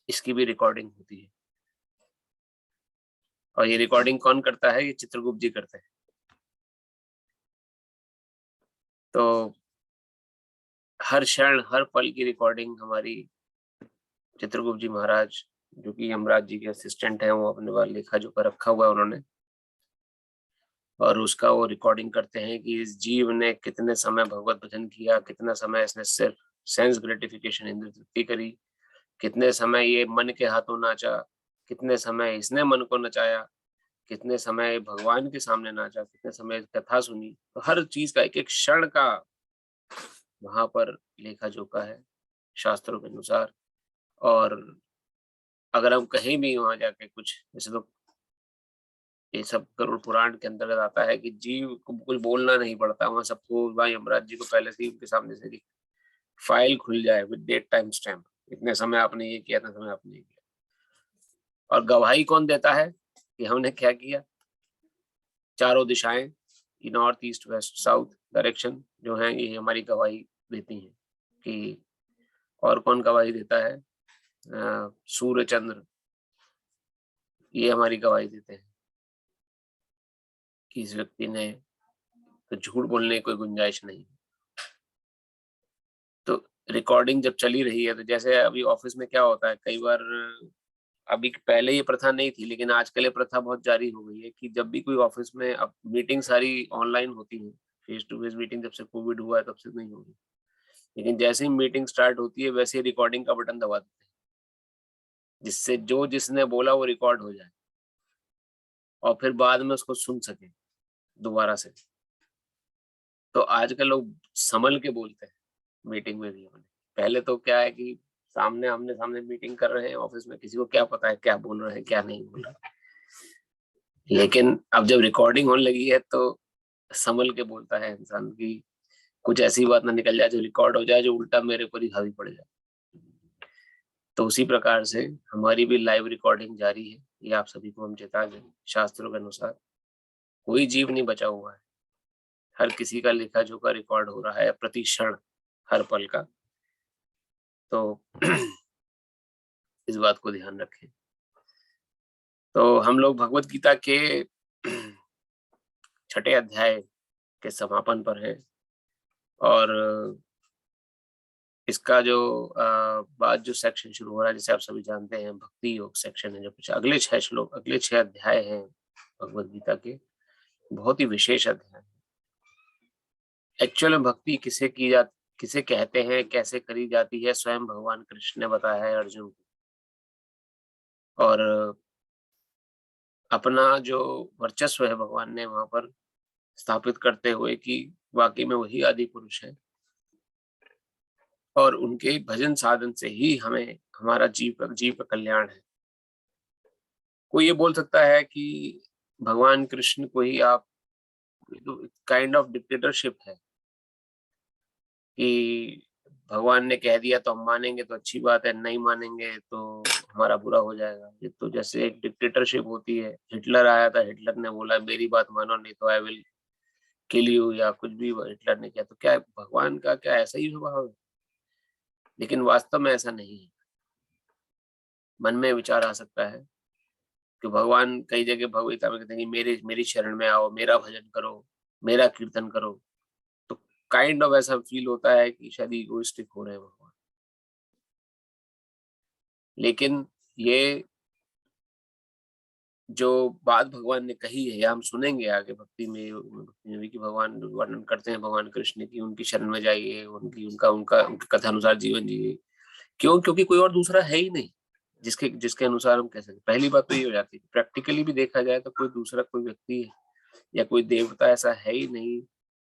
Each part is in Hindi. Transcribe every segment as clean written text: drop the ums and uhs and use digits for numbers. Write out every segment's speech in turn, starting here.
इसकी भी रिकॉर्डिंग होती है। और ये रिकॉर्डिंग कौन करता है? ये चित्रगुप्त जी करते हैं। तो हर क्षण हर पल की रिकॉर्डिंग हमारी चित्रगुप्त जी महाराज, जो कि यमराज जी के असिस्टेंट हैं, वो अपने पास लेखा जोखा रखा हुआ है उन्होंने, और उसका वो रिकॉर्डिंग करते हैं कि इस जीव ने कितने समय भगवत भजन किया, कितना समय इसने सिर्फ सेंस ग्रेटिफिकेशन इंद्र तृप्ति करी, कितने समय ये मन के हाथों नाचा, कितने समय इसने मन को नचाया, कितने समय भगवान के सामने नाचा, कितने समय कथा सुनी। तो हर चीज का एक एक क्षण का वहां पर लेखा जोखा है शास्त्रों के अनुसार। और अगर हम कहीं भी वहां जाके कुछ, जैसे तो ये सब गरुड़ पुराण के अंतर्गत आता है कि जीव को कुछ बोलना नहीं पड़ता, वहां सबको, वहां यमराज जी को पहले से ही उनके सामने से फाइल खुल जाए विद डेट टाइम स्टैम्प, इतने समय आपने ये किया, इतने समय आपने ये किया। और गवाही कौन देता है कि हमने क्या किया? चारों दिशाएं, north east west south direction जो है, ये हमारी गवाही देती हैं कि, और कौन गवाही देता है? सूर्य चंद्र, ये हमारी गवाही देते हैं कि इस व्यक्ति ने, तो झूठ बोलने की कोई गुंजाइश नहीं। तो रिकॉर्डिंग जब चली रही है, तो जैसे अभी ऑफिस में क्या होता है कई बार, अभी पहले ये प्रथा नहीं थी लेकिन आजकल ये प्रथा बहुत जारी हो गई है कि जब भी कोई ऑफिस में, अब मीटिंग सारी ऑनलाइन होती है, फेस टू फेस मीटिंग जब से कोविड हुआ है तब से नहीं हो रही, लेकिन जैसे ही मीटिंग स्टार्ट होती है वैसे ही रिकॉर्डिंग का बटन दबा देते हैं, जिससे जो जिसने बोला वो रिकॉर्ड हो जाए और फिर बाद में उसको सुन सके दोबारा से। तो आजकल लोग संभल के बोलते हैं मीटिंग में भी। हमने पहले तो क्या है कि सामने आमने सामने मीटिंग कर रहे हैं ऑफिस में, किसी को क्या पता है क्या बोल रहे हैं क्या नहीं बोल रहे, लेकिन अब जब रिकॉर्डिंग होने लगी है तो संभल के बोलता है इंसान की, कुछ ऐसी बात ना निकल जाए जो रिकॉर्ड हो जाए, जो उल्टा मेरे पर ही हावी पड़ जाए। तो उसी प्रकार से हमारी भी लाइव रिकॉर्डिंग जारी है, ये आप सभी को हम चेता दें। शास्त्रों के अनुसार कोई जीव नहीं बचा हुआ है, हर किसी का लेखा जोखा रिकॉर्ड हो रहा है प्रति क्षण, हर पल का। तो इस बात को ध्यान रखें। तो हम लोग भगवत गीता के छठे अध्याय के समापन पर हैं, और इसका जो बाद जो सेक्शन शुरू हो रहा है, जैसे आप सभी जानते हैं, भक्ति योग सेक्शन है, जो कुछ अगले 6 श्लोक, अगले 6 अध्याय हैं भगवत गीता के, बहुत ही विशेष अध्याय। एक्चुअल में भक्ति किसे कहते हैं, कैसे करी जाती है, स्वयं भगवान कृष्ण ने बताया है अर्जुन को। और अपना जो वर्चस्व है भगवान ने वहां पर स्थापित करते हुए कि वाकई में वही आदि पुरुष है, और उनके भजन साधन से ही हमें हमारा जीव का कल्याण है। कोई ये बोल सकता है कि भगवान कृष्ण को ही आप, काइंड ऑफ डिक्टेटरशिप है कि भगवान ने कह दिया तो हम मानेंगे तो अच्छी बात है, नहीं मानेंगे तो हमारा बुरा हो जाएगा। ये तो जैसे एक डिक्टेटरशिप होती है। हिटलर आया था, हिटलर ने बोला मेरी बात मानो नहीं तो आई विल किल यू, या कुछ भी हिटलर ने किया। तो क्या भगवान का क्या ऐसा ही स्वभाव है? लेकिन वास्तव में ऐसा नहीं है। मन में विचार आ सकता है कि भगवान कई जगह भगवत गीता में कहते हैं कि मेरी शरण में आओ, मेरा भजन करो, मेरा कीर्तन करो। तो काइंड ऑफ ऐसा फील होता है कि शायद इगोइस्टिक हो रहे हैं भगवान। लेकिन ये जो बात भगवान ने कही है, या हम सुनेंगे आगे भक्ति में भी कि भगवान वर्णन करते हैं भगवान कृष्ण की, उनकी शरण में जाइए, उनकी कथा अनुसार जीवन जिए। क्यों? क्योंकि कोई और दूसरा है ही नहीं जिसके जिसके अनुसार हम कह सकते। पहली बात तो ये हो जाती है, प्रैक्टिकली भी देखा जाए तो कोई दूसरा कोई व्यक्ति या कोई देवता ऐसा है ही नहीं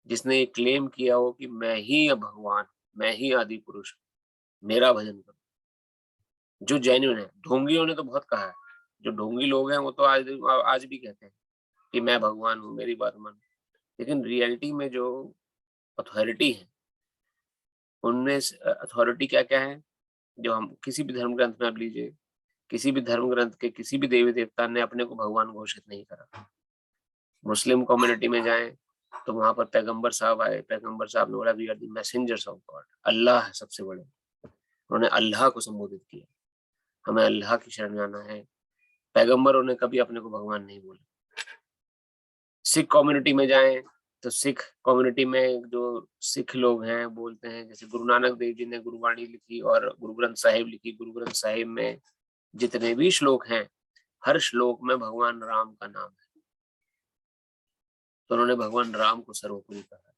जिसने ये क्लेम किया हो कि मैं ही भगवान, मैं ही आदि पुरुष, मेरा भजन करो। जो जेन्युइन है, ढोंगियों ने तो बहुत कहा है। जो ढोंगी लोग हैं वो तो आज भी कहते हैं कि मैं भगवान हूँ, मेरी बात मान। लेकिन रियलिटी में जो अथॉरिटी है, उनमें अथॉरिटी क्या क्या है, जो हम किसी भी धर्म ग्रंथ में आप लीजिए, किसी भी धर्म ग्रंथ के किसी भी देवी देवता ने अपने को भगवान घोषित नहीं करा। मुस्लिम कम्युनिटी में जाएं तो वहां पर पैगंबर साहब आए, पैगंबर साहब ने बोला we are the messengers of God, अल्लाह है सबसे बड़े, उन्होंने अल्लाह को संबोधित किया। हमें अल्लाह की शरण में आना है। पैगंबरों ने कभी अपने को भगवान नहीं बोला। सिख कम्युनिटी में जाएं तो सिख कम्युनिटी में जो सिख लोग हैं बोलते हैं, जैसे गुरु नानक देव जी ने गुरुवाणी लिखी और गुरु ग्रंथ साहिब लिखी। गुरु ग्रंथ साहिब में जितने भी श्लोक हैं, हर श्लोक में भगवान राम का नाम है, तो उन्होंने भगवान राम को सर्वोपरि कहा।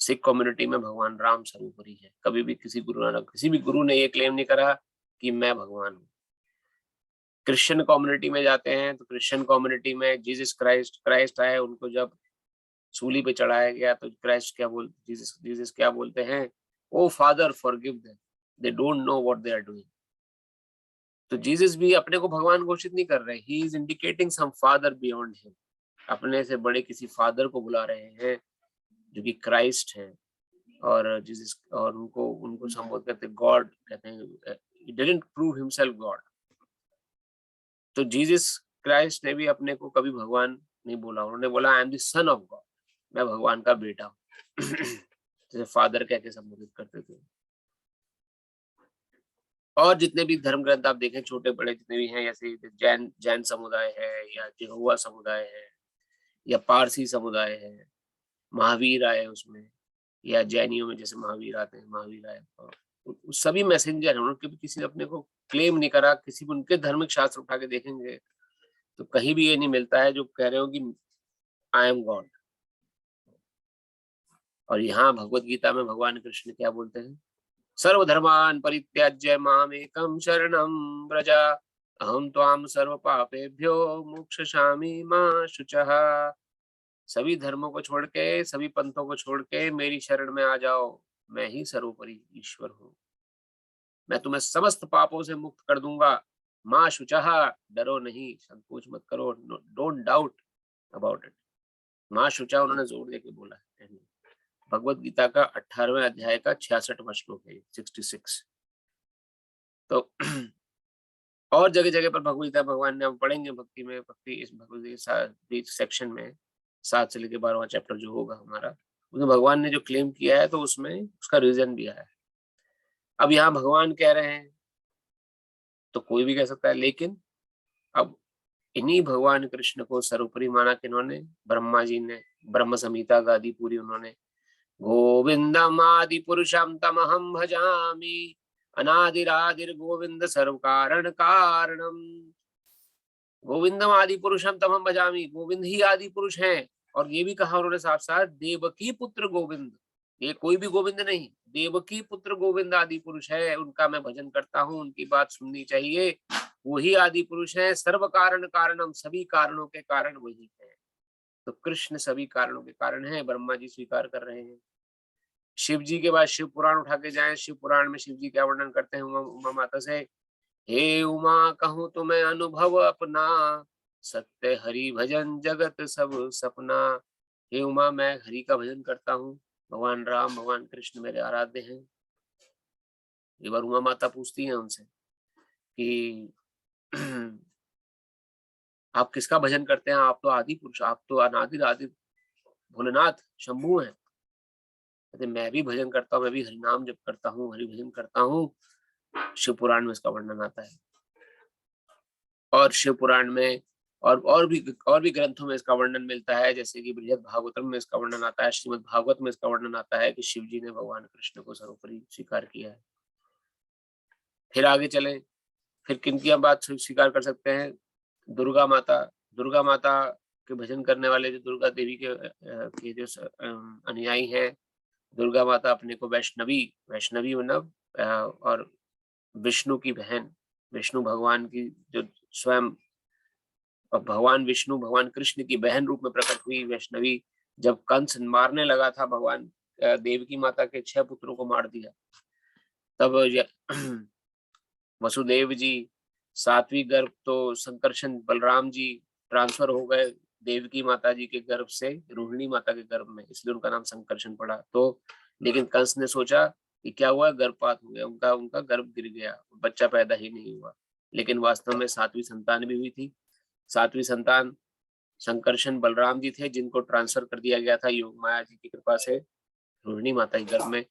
सिख कम्युनिटी में भगवान राम सर्वोपरि है। कभी भी किसी गुरु ने ये क्लेम नहीं करा कि मैं भगवान हूँ। क्रिश्चियन कम्युनिटी में जाते हैं तो क्रिश्चियन कम्युनिटी में जीसस क्राइस्ट आए, उनको जब सूली पे चढ़ाया गया तो क्राइस्ट जीसस क्या बोलते हैं, O father forgive them, they don't know what they are doing. तो जीसस भी अपने को भगवान घोषित नहीं कर रहे, he is indicating some father beyond him. अपने से बड़े किसी फादर को बुला रहे हैं जो कि क्राइस्ट है, और जीसस और उनको उनको संबोधित करते गॉड कहते हैं। he didn't prove himself God। तो जीसस क्राइस्ट ने भी अपने को कभी भगवान नहीं बोला, उन्होंने बोला I am the son of God, मैं भगवान का बेटा हूँ। जैसे फादर कह के संबोधित करते थे। और जितने भी धर्म ग्रंथ आप देखें, छोटे बड़े जितने भी हैं, जैसे जैन समुदाय है या यहोवा समुदाय है या पारसी समुदाय है, महावीर आए उसमें, या जैनियों में जैसे महावीर आते हैं, महावीर आए, सभी मैसेंजर हैं। उन्होंने किसी ने अपने को क्लेम नहीं करा। किसी भी उनके धार्मिक शास्त्र उठा के देखेंगे तो कहीं भी ये नहीं मिलता है जो कह रहे हो कि आई एम गॉड। और यहाँ भगवत गीता में भगवान कृष्ण क्या बोलते हैं, सर्वधर्मान् परित्याज्य मामेकं शरणं व्रज अहं त्वां सर्व पापेभ्यो मोक्षयिष्यामि मा शुचः। सभी धर्मों को छोड़ के, सभी पंथों को छोड़ के मेरी शरण में आ जाओ, मैं ही सर्वोपरि ईश्वर हूँ। मैं तुम्हें समस्त पापों से मुक्त कर दूंगा। माँ शुचः, डरो नहीं, संकोच मत करो, डोंट डाउट अबाउट इट। माँ शुचा उन्होंने जोर देके बोला है। भगवत गीता का 18वें अध्याय का 66वां श्लोक है, 66। तो और जगह जगह पर भगवत गीता भगवान ने, हम पढ़ेंगे भक्ति में, भक्ति इस भगवत गीता सेक्शन में 7 से लेकर 12वां चैप्टर जो होगा हमारा, उसमें भगवान ने जो क्लेम किया है तो उसमें उसका रीजन भी आया है। अब यहाँ भगवान कह रहे हैं तो कोई भी कह सकता है, लेकिन अब इन्हीं भगवान कृष्ण को सर्वोपरि माना किन्होंने, ब्रह्मा जी ने। ब्रह्म संहिता का आदि पूरी उन्होंने, गोविंदम आदि पुरुषम तमहम भजामि, अनादिरादिर गोविंद सर्व कारण कारणम। गोविंदम आदि पुरुषम तमहम भजामि, गोविंद ही आदि पुरुष हैं। और ये भी कहा उन्होंने साफ साफ, देवकी पुत्र गोविंद, ये कोई भी गोविंद नहीं, देवकी पुत्र गोविंद आदि पुरुष है, उनका मैं भजन करता हूँ, उनकी बात सुननी चाहिए। वही आदि पुरुष है, सर्व कारण कारणम, सभी कारणों के कारण वही है। तो कृष्ण सभी कारणों के कारण है, ब्रह्मा जी स्वीकार कर रहे हैं। शिव जी के बाद शिव पुराण उठा के जाएं, शिव पुराण में शिव जी क्या वर्णन करते हैं उमा माता से, हे उमा कहूँ तुम्हें अनुभव अपना, सत्य हरि भजन जगत सब सपना। हे उमा, मैं हरि का भजन करता हूँ, भगवान राम भगवान कृष्ण मेरे आराध्य हैं। एक बार उमा माता पूछती हैं उनसे कि आप किसका भजन करते हैं, आप तो आदि पुरुष, आप तो अनादि आदि भोलेनाथ शंभू हैं। कहते मैं भी भजन करता हूँ, मैं भी हरिनाम जप करता हूँ, हरि भजन करता हूँ। शिव पुराण में इसका वर्णन आता है, और शिव पुराण में और भी ग्रंथों में इसका वर्णन मिलता है, जैसे कि बृहद भागवतम में इसका वर्णन आता है, श्रीमद् भागवत में इसका वर्णन आता है कि शिव जी ने भगवान कृष्ण को सर्वोपरि स्वीकार किया है। फिर आगे चले, फिर किनकी हम बात स्वीकार कर सकते हैं, दुर्गा माता। दुर्गा माता के भजन करने वाले जो दुर्गा देवी के जो अनुयायी हैं, दुर्गा माता अपने को वैष्णवी मतलब और विष्णु की बहन, विष्णु भगवान की जो स्वयं भगवान विष्णु भगवान कृष्ण की बहन रूप में प्रकट हुई वैष्णवी, जब कंस मारने लगा था भगवान देवकी माता के 6 पुत्रों को मार दिया, तब वसुदेव जी, 7वीं गर्भ तो संकर्षण बलराम जी ट्रांसफर हो गए देवकी माता जी के गर्भ से रोहिणी माता के गर्भ में, इसलिए उनका नाम संकर्षण पड़ा। तो लेकिन कंस ने सोचा कि क्या हुआ, गर्भपात हो गया, उनका गर्भ गिर गया, बच्चा पैदा ही नहीं हुआ। लेकिन वास्तव में 7वीं संतान भी हुई थी। 7वीं संतान संकर्षण बलराम जी थे, जिनको ट्रांसफर कर दिया गया था योग माया जी की कृपा से रोहिणी माता के गर्भ में।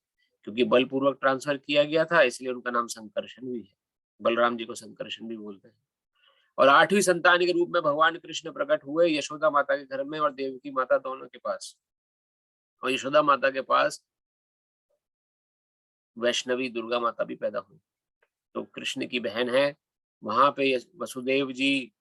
क्योंकि बलपूर्वक ट्रांसफर किया गया था, इसलिए उनका नाम संकर्षण भी है। बलराम जी को संकर्षण भी बोलते हैं। और 8वीं संतान के रूप में भगवान कृष्ण प्रकट हुए यशोदा माता के घर में और देवकी माता दोनों के पास। और यशोदा माता के पास वैष्णवी दुर्गा माता भी पैदा हुई। तो कृष्ण की बहन है, वहां पे वसुदेव जी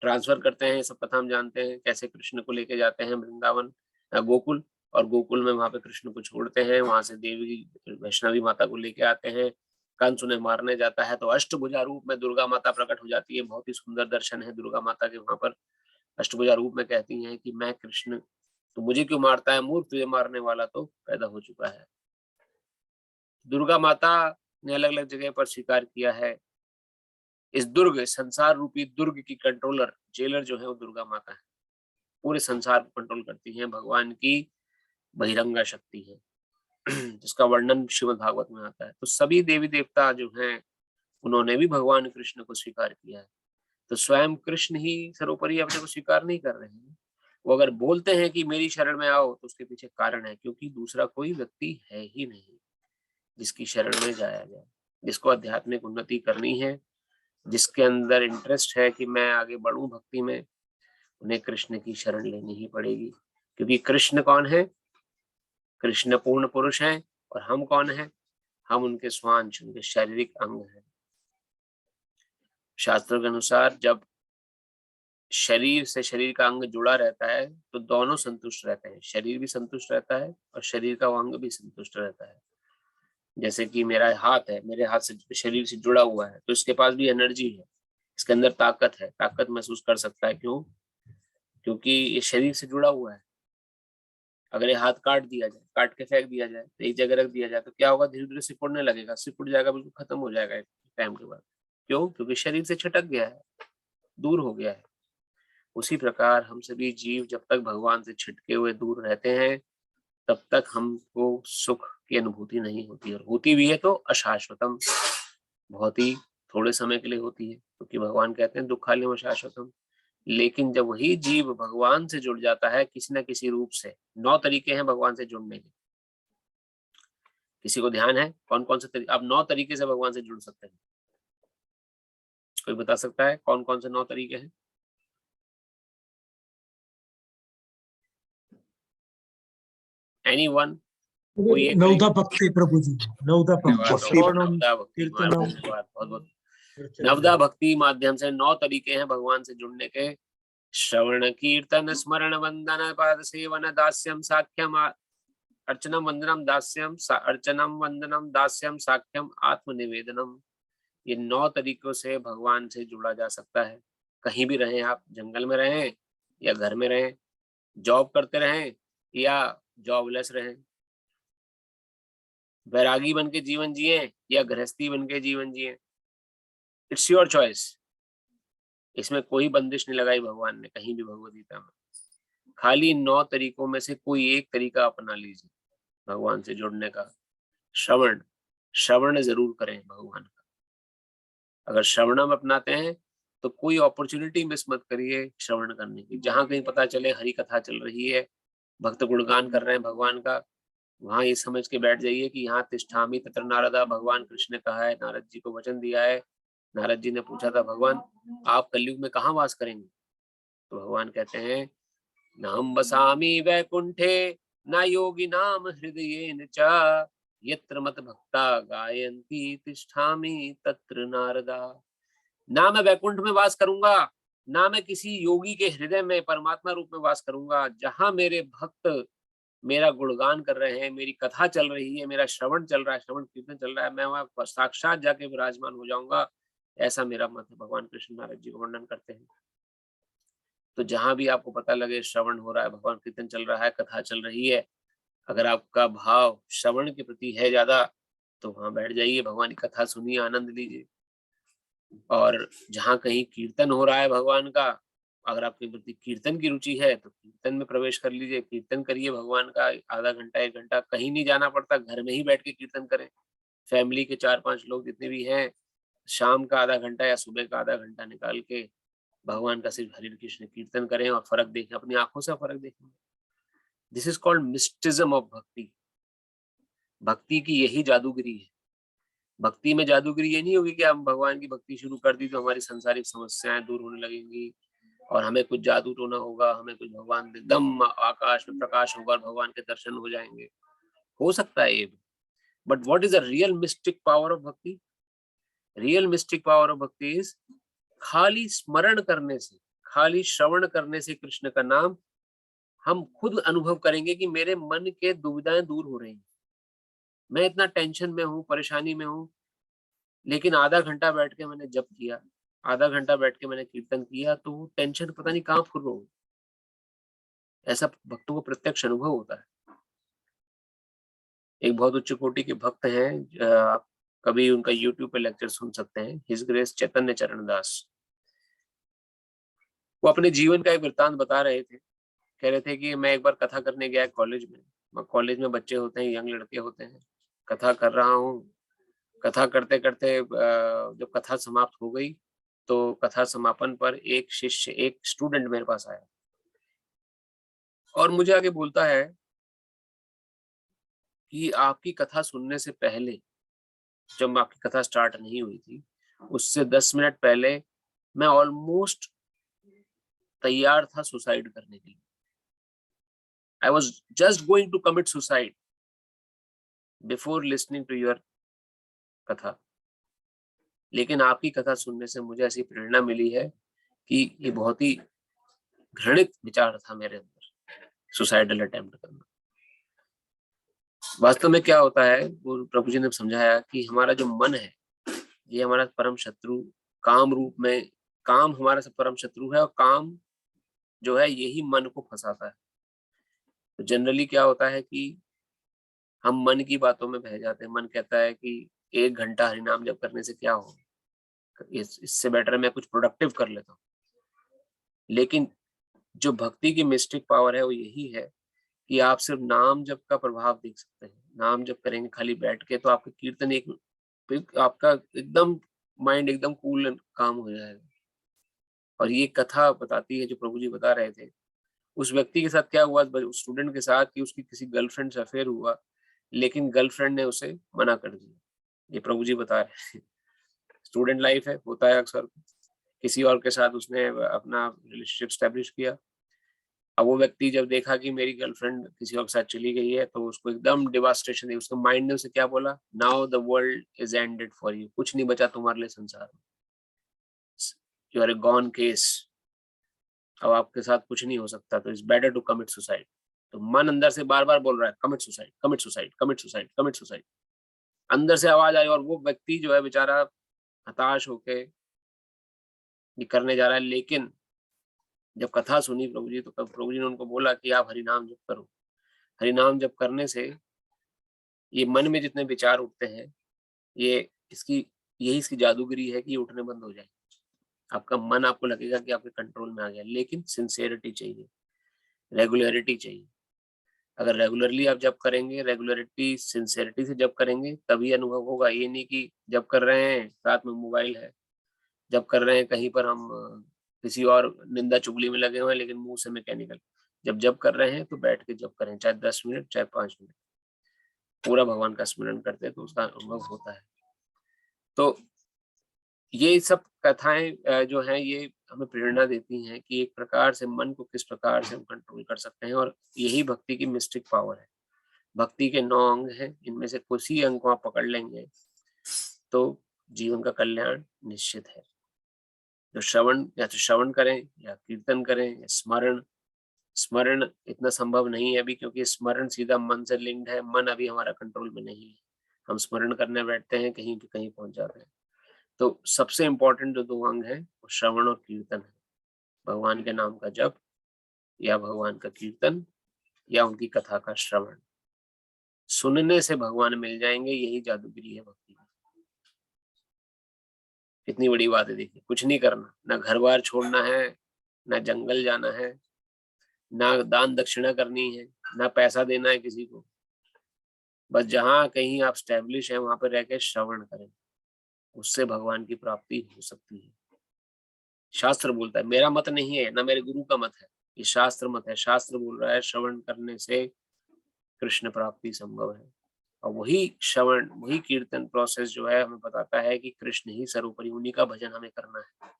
ट्रांसफर करते हैं। सब कथा हम जानते हैं, कैसे कृष्ण को लेके जाते हैं वृंदावन गोकुल, और गोकुल में वहां पे कृष्ण को छोड़ते हैं। वहां से देवी वैष्णवी माता को लेके आते हैं। कंस उन्हें मारने जाता है तो अष्टभुजा रूप में दुर्गा माता प्रकट हो जाती है। बहुत ही सुंदर दर्शन है दुर्गा माता के वहां पर। अष्टभुजा रूप में कहती हैं कि मैं कृष्ण, तो मुझे क्यों मारता है मूर्ख, तुझे मारने वाला तो पैदा हो चुका है। दुर्गा माता ने अलग अलग जगह पर स्वीकार किया है। इस दुर्ग, संसार रूपी दुर्ग की कंट्रोलर, जेलर जो है वो दुर्गा माता है। पूरे संसार को कंट्रोल करती हैं, भगवान की बहिरंगा शक्ति है जिसका वर्णन श्रीमद् भागवत में आता है। तो सभी देवी देवता जो हैं उन्होंने भी भगवान कृष्ण को स्वीकार किया है। तो स्वयं कृष्ण ही सर्वोपरि अपने को स्वीकार नहीं कर रहे हैं। वो अगर बोलते हैं कि मेरी शरण में आओ तो उसके पीछे कारण है, क्योंकि दूसरा कोई व्यक्ति है ही नहीं जिसकी शरण में जाया जाए। जिसको आध्यात्मिक उन्नति करनी है, जिसके अंदर इंटरेस्ट है कि मैं आगे बढ़ूं भक्ति में, उन्हें कृष्ण की शरण लेनी ही पड़ेगी। क्योंकि कृष्ण कौन है? कृष्ण पूर्ण पुरुष हैं। और हम कौन हैं? हम उनके स्वांश, उनके शारीरिक अंग हैं। शास्त्रों के अनुसार जब शरीर से शरीर का अंग जुड़ा रहता है तो दोनों संतुष्ट रहते हैं। शरीर भी संतुष्ट रहता है और शरीर का अंग भी संतुष्ट रहता है। जैसे कि मेरा हाथ है, मेरे हाथ से शरीर से जुड़ा हुआ है तो इसके पास भी एनर्जी है, इसके अंदर ताकत है, ताकत महसूस कर सकता है। क्यों? क्योंकि ये शरीर से जुड़ा हुआ है। अगर ये हाथ काट दिया जाए, काट के फेंक दिया जाए, तो एक जगह रख दिया जाए तो क्या होगा? धीरे धीरे सिकुड़ने लगेगा, सिकुड़ जाएगा, बिल्कुल खत्म हो जाएगा एक टाइम के बाद। क्यों? क्योंकि शरीर से छिटक गया है, दूर हो गया है। उसी प्रकार हम सभी जीव जब तक भगवान से छिटके हुए दूर रहते हैं तब तक हमको सुख की अनुभूति नहीं होती, और होती भी है तो अशाश्वतम, बहुत ही थोड़े समय के लिए होती है। क्योंकि भगवान कहते हैं दुखालयम अशाश्वतम। लेकिन जब वही जीव भगवान से जुड़ जाता है किसी न किसी रूप से, 9 तरीके हैं भगवान से जुड़ने के। किसी को ध्यान है कौन कौन से तरीके? आप 9 तरीके से भगवान से जुड़ सकते हैं। कोई बता सकता है कौन कौन से 9 तरीके हैं? एनीवन? कोई एक नवदा भक्ति प्रभु जी, नवदा भक्ति, नवदा भक्ति माध्यम से, बहुत बहुत नवदा भक्ति माध्यम से 9 तरीके हैं भगवान से जुड़ने के। श्रवण कीर्तन स्मरण वंदन पाद सेवन दास्यम साख्यम अर्चनम वंदनम दास्यम अर्चनम वंदनम दास्यम साख्यम आत्मनिवेदनम। ये 9 तरीकों से भगवान से जुड़ा जा सकता है। कहीं भी रहें आप, जंगल में रहें या घर में रहें, जॉब करते रहें या जॉबलेस रहें, वैरागी बन के जीवन जिए या गृहस्थी बन के जीवन जिए, इट्स योर चॉइस। इसमें कोई बंदिश नहीं लगाई भगवान ने कहीं भी भगवद गीता में। खाली 9 तरीकों में से कोई एक तरीका अपना लीजिए भगवान से जुड़ने का। श्रवण, श्रवण जरूर करें भगवान का। अगर श्रवण में अपनाते हैं तो कोई अपॉर्चुनिटी मिस मत करिए श्रवण करने की। जहां कहीं पता चले हरि कथा चल रही है, भक्त गुणगान कर रहे हैं भगवान का, वहां ये समझ के बैठ जाइए कि यहाँ तिष्ठामि तत्र नारदा, भगवान कृष्ण ने कहा है, नारद जी को वचन दिया है। नारद जी ने पूछा था भगवान आप कलयुग में कहाँ वास करेंगे? तो भगवान कहते हैं न हम बसामी वैकुंठे न योगी नाम हृदयेन च यत्र मत भक्ता गायन्ति तिष्ठामि तत्र नारदा। ना मैं वैकुंठ में वास करूंगा, ना मैं किसी योगी के हृदय में परमात्मा रूप में वास करूंगा। जहां मेरे भक्त मेरा गुणगान कर रहे हैं, मेरी कथा चल रही है, मेरा श्रवण चल रहा है, श्रवण कीर्तन चल रहा है, मैं वहां साक्षात जाके विराजमान हो जाऊंगा। ऐसा मेरा मत है। भगवान कृष्ण नारद जी को वर्णन करते हैं। तो जहां भी आपको पता लगे श्रवण हो रहा है, भगवान कीर्तन चल रहा है, कथा चल रही है, अगर आपका भाव श्रवण के प्रति है ज्यादा तो वहां बैठ जाइए, भगवान की कथा सुनिए, आनंद लीजिए। और जहां कहीं कीर्तन हो रहा है भगवान का, अगर आपके प्रति कीर्तन की रुचि है तो कीर्तन में प्रवेश कर लीजिए, कीर्तन करिए भगवान का आधा घंटा 1 घंटा। कहीं नहीं जाना पड़ता, घर में ही बैठ के कीर्तन करें। फैमिली के 4-5 लोग जितने भी हैं, शाम का आधा घंटा या सुबह का आधा घंटा निकाल के भगवान का सिर्फ हरे कृष्ण कीर्तन करें और फर्क देखें, अपनी आंखों से फर्क देखें। दिस इज कॉल्ड मिस्टिज्म ऑफ भक्ति। भक्ति की यही जादूगिरी है। भक्ति में जादूगरी ये नहीं होगी कि हम भगवान की भक्ति शुरू कर दी तो हमारी संसारिक समस्याएं दूर होने लगेंगी और हमें कुछ जादू टोना होगा, हमें कुछ भगवान एकदम आकाश में प्रकाश होगा और भगवान के दर्शन हो जाएंगे। हो सकता है ये भी, but what is the real mistake power of भक्ति? रियल मिस्टिक पावर ऑफ भक्ति इज खाली स्मरण करने से, खाली श्रवण करने से कृष्ण का नाम हम खुद अनुभव करेंगे कि मेरे मन के दुविधाएं दूर हो रही हैं। मैं इतना टेंशन में हूँ, परेशानी में हूँ, लेकिन आधा घंटा बैठ के मैंने जप किया, आधा घंटा बैठ के मैंने कीर्तन किया, तो वो टेंशन पता नहीं कहाँ फुर्र हो। ऐसा भक्तों को प्रत्यक्ष अनुभव होता है। एक बहुत उच्च कोटि के भक्त हैं, आप कभी उनका यूट्यूब पे लेक्चर सुन सकते हैं, हिज ग्रेस चैतन्य चरण दास। वो अपने जीवन का एक वृत्तांत बता रहे थे। कह रहे थे कि मैं एक बार कथा करने गया कॉलेज में। कॉलेज में बच्चे होते हैं, यंग लड़के होते हैं। कथा कर रहा हूँ, कथा करते करते जब कथा समाप्त हो गई तो कथा समापन पर एक शिष्य, एक स्टूडेंट मेरे पास आया और मुझे आगे बोलता है कि आपकी कथा सुनने से पहले, जब आपकी कथा स्टार्ट नहीं हुई थी, उससे 10 मिनट पहले मैं ऑलमोस्ट तैयार था सुसाइड करने के लिए। I was just going to commit suicide before listening to your कथा। लेकिन आपकी कथा सुनने से मुझे ऐसी प्रेरणा मिली है कि ये बहुत ही घृणित विचार था मेरे अंदर, सुसाइडल अटेम्प्ट करना। वास्तव में क्या होता है, वो प्रभु जी ने समझाया कि हमारा जो मन है ये हमारा परम शत्रु, काम रूप में, काम हमारा सब परम शत्रु है और काम जो है यही मन को फंसाता है। तो जनरली क्या होता है कि हम मन की बातों में बह जाते हैं। मन कहता है कि 1 घंटा हरिनाम जप करने से क्या हो, इससे बेटर मैं कुछ प्रोडक्टिव कर लेता हूँ। लेकिन जो भक्ति की मिस्टिक पावर है वो यही है कि आप सिर्फ नाम जप का प्रभाव देख सकते हैं। नाम जप करेंगे खाली बैठ के तो आपका कीर्तन आपका एकदम माइंड एकदम कूल एंड काम हो जाएगा। और ये कथा बताती है जो प्रभु जी बता रहे थे, उस व्यक्ति के साथ क्या हुआ, उस स्टूडेंट के साथ, कि उसकी किसी गर्लफ्रेंड से अफेयर हुआ, लेकिन गर्लफ्रेंड ने उसे मना कर दिया। ये प्रभु जी बता रहे हैं। स्टूडेंट लाइफ है, होता है अक्सर। किसी और के साथ उसने अपना रिलेशनशिप स्टैब्लिश किया। अब वो व्यक्ति जब देखा कि मेरी गर्लफ्रेंड किसी और के साथ चली गई है तो उसको एकदम डिवास्टेशन दी। उसके माइंड ने उसे क्या बोला, now the world is ended for you, कुछ नहीं बचा तुम्हारे लिए संसार में, you are a gone case, अब आपके साथ कुछ नहीं हो सकता, तो it's better to commit suicide. तो मन अंदर से बार बार बोल रहा है commit suicide, commit suicide, commit suicide, commit suicide. अंदर से आवाज आई और वो व्यक्ति जो है बेचारा हताश होके ये करने जा रहा है। लेकिन जब कथा सुनी प्रभु जी, तो प्रभु जी ने उनको बोला कि आप हरिनाम जप करो। हरिनाम जप करने से ये मन में जितने विचार उठते हैं, ये यही इसकी जादूगरी है कि ये उठने बंद हो जाए। आपका मन, आपको लगेगा कि आपके कंट्रोल में आ गया। लेकिन सिंसियरिटी चाहिए, रेगुलरिटी चाहिए। अगर रेगुलरली आप जब करेंगे, रेगुलरिटी सिंसियरिटी से जब करेंगे, तभी अनुभव होगा। ये नहीं कि जब कर रहे हैं साथ में मोबाइल है, जब कर रहे हैं कहीं पर हम किसी और निंदा चुगली में लगे हुए हैं, लेकिन मुंह से मैकेनिकल। जब कर रहे हैं तो बैठ के जब करें, चाहे 10 मिनट चाहे 5 मिनट, पूरा भगवान का स्मरण करते हैं तो उसका अनुभव होता है। तो ये सब कथाएं जो हैं ये हमें प्रेरणा देती हैं कि एक प्रकार से मन को किस प्रकार से हम कंट्रोल कर सकते हैं। और यही भक्ति की मिस्टिक पावर है। भक्ति के 9 अंग हैं, इनमें से किसी अंग को आप पकड़ लेंगे तो जीवन का कल्याण निश्चित है। जो श्रवण, या तो श्रवण करें या कीर्तन करें या स्मरण। स्मरण इतना संभव नहीं है अभी, क्योंकि स्मरण सीधा मन से लिंक्ड है। मन अभी हमारा कंट्रोल में नहीं है। हम स्मरण करने बैठते हैं, कहीं पे कहीं पहुंच जाते हैं। तो सबसे इम्पोर्टेंट जो 2 अंग है वो श्रवण और कीर्तन है। भगवान के नाम का जप या भगवान का कीर्तन या उनकी कथा का श्रवण। सुनने से भगवान मिल जाएंगे, यही जादूगिरी है भक्ति की। कितनी बड़ी बात है, देखिए, कुछ नहीं करना, ना घर बार छोड़ना है, ना जंगल जाना है, ना दान दक्षिणा करनी है, ना पैसा देना है किसी को। बस जहाँ कहीं आप स्टैब्लिश है वहां पर रह के श्रवण करें, उससे भगवान की प्राप्ति हो सकती है। शास्त्र बोलता है, मेरा मत नहीं है, ना मेरे गुरु का मत है, ये शास्त्र मत है। शास्त्र बोल रहा है श्रवण करने से कृष्ण प्राप्ति संभव है। और वही श्रवण, वही कीर्तन प्रोसेस जो है हमें बताता है कि कृष्ण ही सर्वोपरि, उन्हीं का भजन हमें करना है,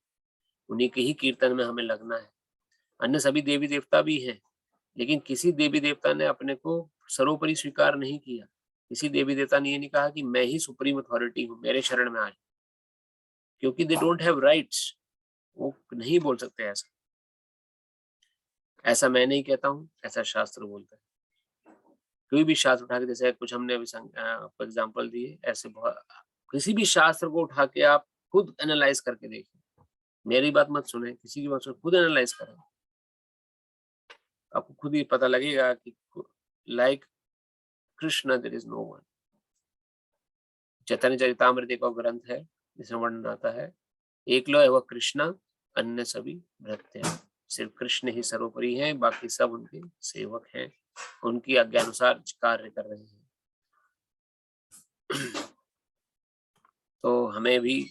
उन्हीं के ही कीर्तन में हमें लगना है। अन्य सभी देवी देवता भी हैं, लेकिन किसी देवी देवता ने अपने को सर्वोपरि स्वीकार नहीं किया। किसी देवी देवता ने ये नहीं कहा कि मैं ही सुप्रीम अथॉरिटी हूँ, मेरे शरण में आए, क्योंकि दे डोंट हैव राइट्स, वो नहीं बोल सकते ऐसा। ऐसा मैं नहीं कहता हूँ, ऐसा शास्त्र बोलता है। कोई भी शास्त्र उठा के, जैसे कुछ हमने अभी आपको एग्जाम्पल दिए, ऐसे बहुत, किसी भी शास्त्र को उठा के आप खुद एनालाइज करके देखिए, मेरी बात मत सुने, किसी की बात सुने, खुद एनालाइज करें, आपको खुद ही पता लगेगा कि like Krishna there is no one. Chaitanya Charitamrita एक और ग्रंथ है जिसमें वर्णन आता है, एकलो है वह कृष्णा, अन्य सभी भृत्य हैं। सिर्फ कृष्ण ही सर्वोपरि हैं, बाकी सब उनके सेवक हैं, उनकी आज्ञानुसार कार्य कर रहे हैं। तो हमें भी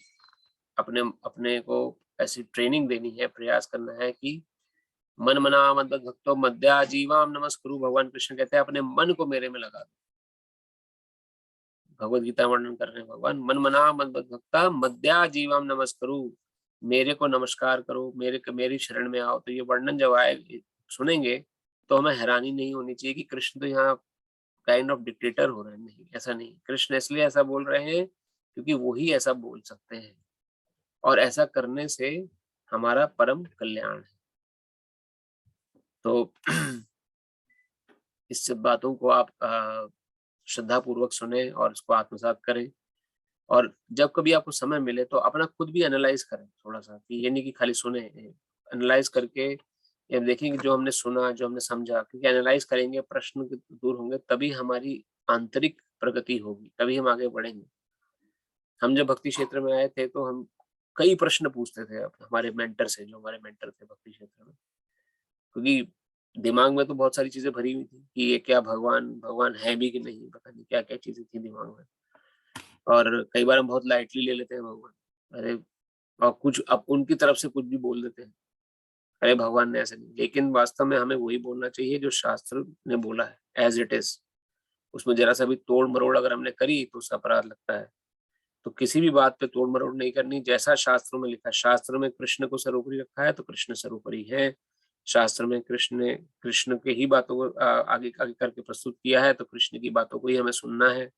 अपने अपने को ऐसी ट्रेनिंग देनी है, प्रयास करना है कि मन मना मद भक्तो मद्या जीवाम नमस्कुरु। भगवान कृष्ण कहते हैं अपने मन को मेरे में लगा दो। भगवद गीता वर्णन कर रहे हैं भगवान, मन मना मद भक्ता मद्या जीवाम नमस्कुरु, मेरे को नमस्कार करो, मेरी शरण में आओ। तो ये वर्णन जब आए सुनेंगे तो हमें हैरानी नहीं होनी चाहिए कि कृष्ण तो यहाँ काइंड ऑफ डिक्टेटर हो रहे हैं। नहीं, ऐसा नहीं। कृष्ण इसलिए ऐसा बोल रहे हैं क्योंकि वो ही ऐसा बोल सकते हैं, और ऐसा करने से हमारा परम कल्याण है। तो इस सब बातों को आप श्रद्धा पूर्वक सुने और इसको आत्मसात करें। और जब कभी आपको समय मिले तो अपना खुद भी एनालाइज करें थोड़ा सा, कि ये नहीं कि खाली सुने, एनालाइज करके ये देखेंगे जो हमने सुना, जो हमने समझा, क्योंकि एनालाइज करेंगे, प्रश्न दूर होंगे, तभी हमारी आंतरिक प्रगति होगी, तभी हम आगे बढ़ेंगे। हम जब भक्ति क्षेत्र में आए थे तो हम कई प्रश्न पूछते थे हमारे मेंटर से, जो हमारे मेंटर थे भक्ति क्षेत्र में, क्योंकि दिमाग में तो बहुत सारी चीजें भरी हुई थी कि ये क्या भगवान है भी कि नहीं, पता नहीं क्या क्या चीजें थी दिमाग में। और कई बार हम बहुत लाइटली ले लेते हैं भगवान, अरे, और कुछ अब उनकी तरफ से कुछ भी बोल देते हैं, अरे भगवान ने ऐसे नहीं। लेकिन वास्तव में हमें वही बोलना चाहिए जो शास्त्र ने बोला है, एज इट इज। उसमें जरा सा भी तोड़ मरोड़ अगर हमने करी तो उसका अपराध लगता है। तो किसी भी बात पे तोड़ मरोड़ नहीं करनी, जैसा शास्त्रों में लिखा है। शास्त्र में कृष्ण को सर्वोपरि रखा है तो कृष्ण सर्वोपरि है। शास्त्र में कृष्ण ने कृष्ण के ही बातों को आगे आगे करके प्रस्तुत किया है, तो कृष्ण की बातों को ही हमें सुनना है,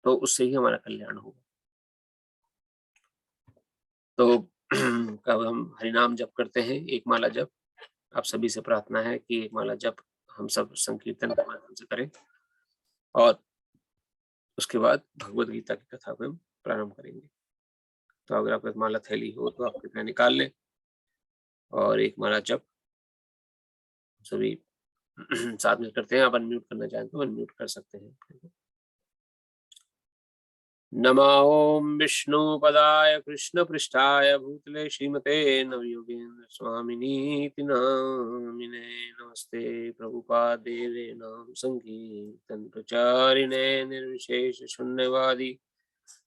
तो उससे ही हमारा कल्याण होगा। तो कब हम हरिनाम जप करते हैं, एक माला जप, आप सभी से प्रार्थना है कि एक माला जप हम सब संकीर्तन के माध्यम से करें, और उसके बाद भगवद गीता की कथा को हम प्रारंभ करेंगे। तो अगर आपके पास माला थैली हो तो आप कृपया निकाल लें, और एक माला जप सभी साथ में करते हैं। आप अनम्यूट करना चाहें तो अनम्यूट कर सकते हैं। नमो ओम विष्णुपदाय कृष्णपृष्ठाय भूतले श्रीमते नवयोगेन्द्र स्वामिनीति नामिने। नमस्ते प्रभुपादेवे नाम संकीर्तन प्रचारिणे निर्विशेष शून्यवादी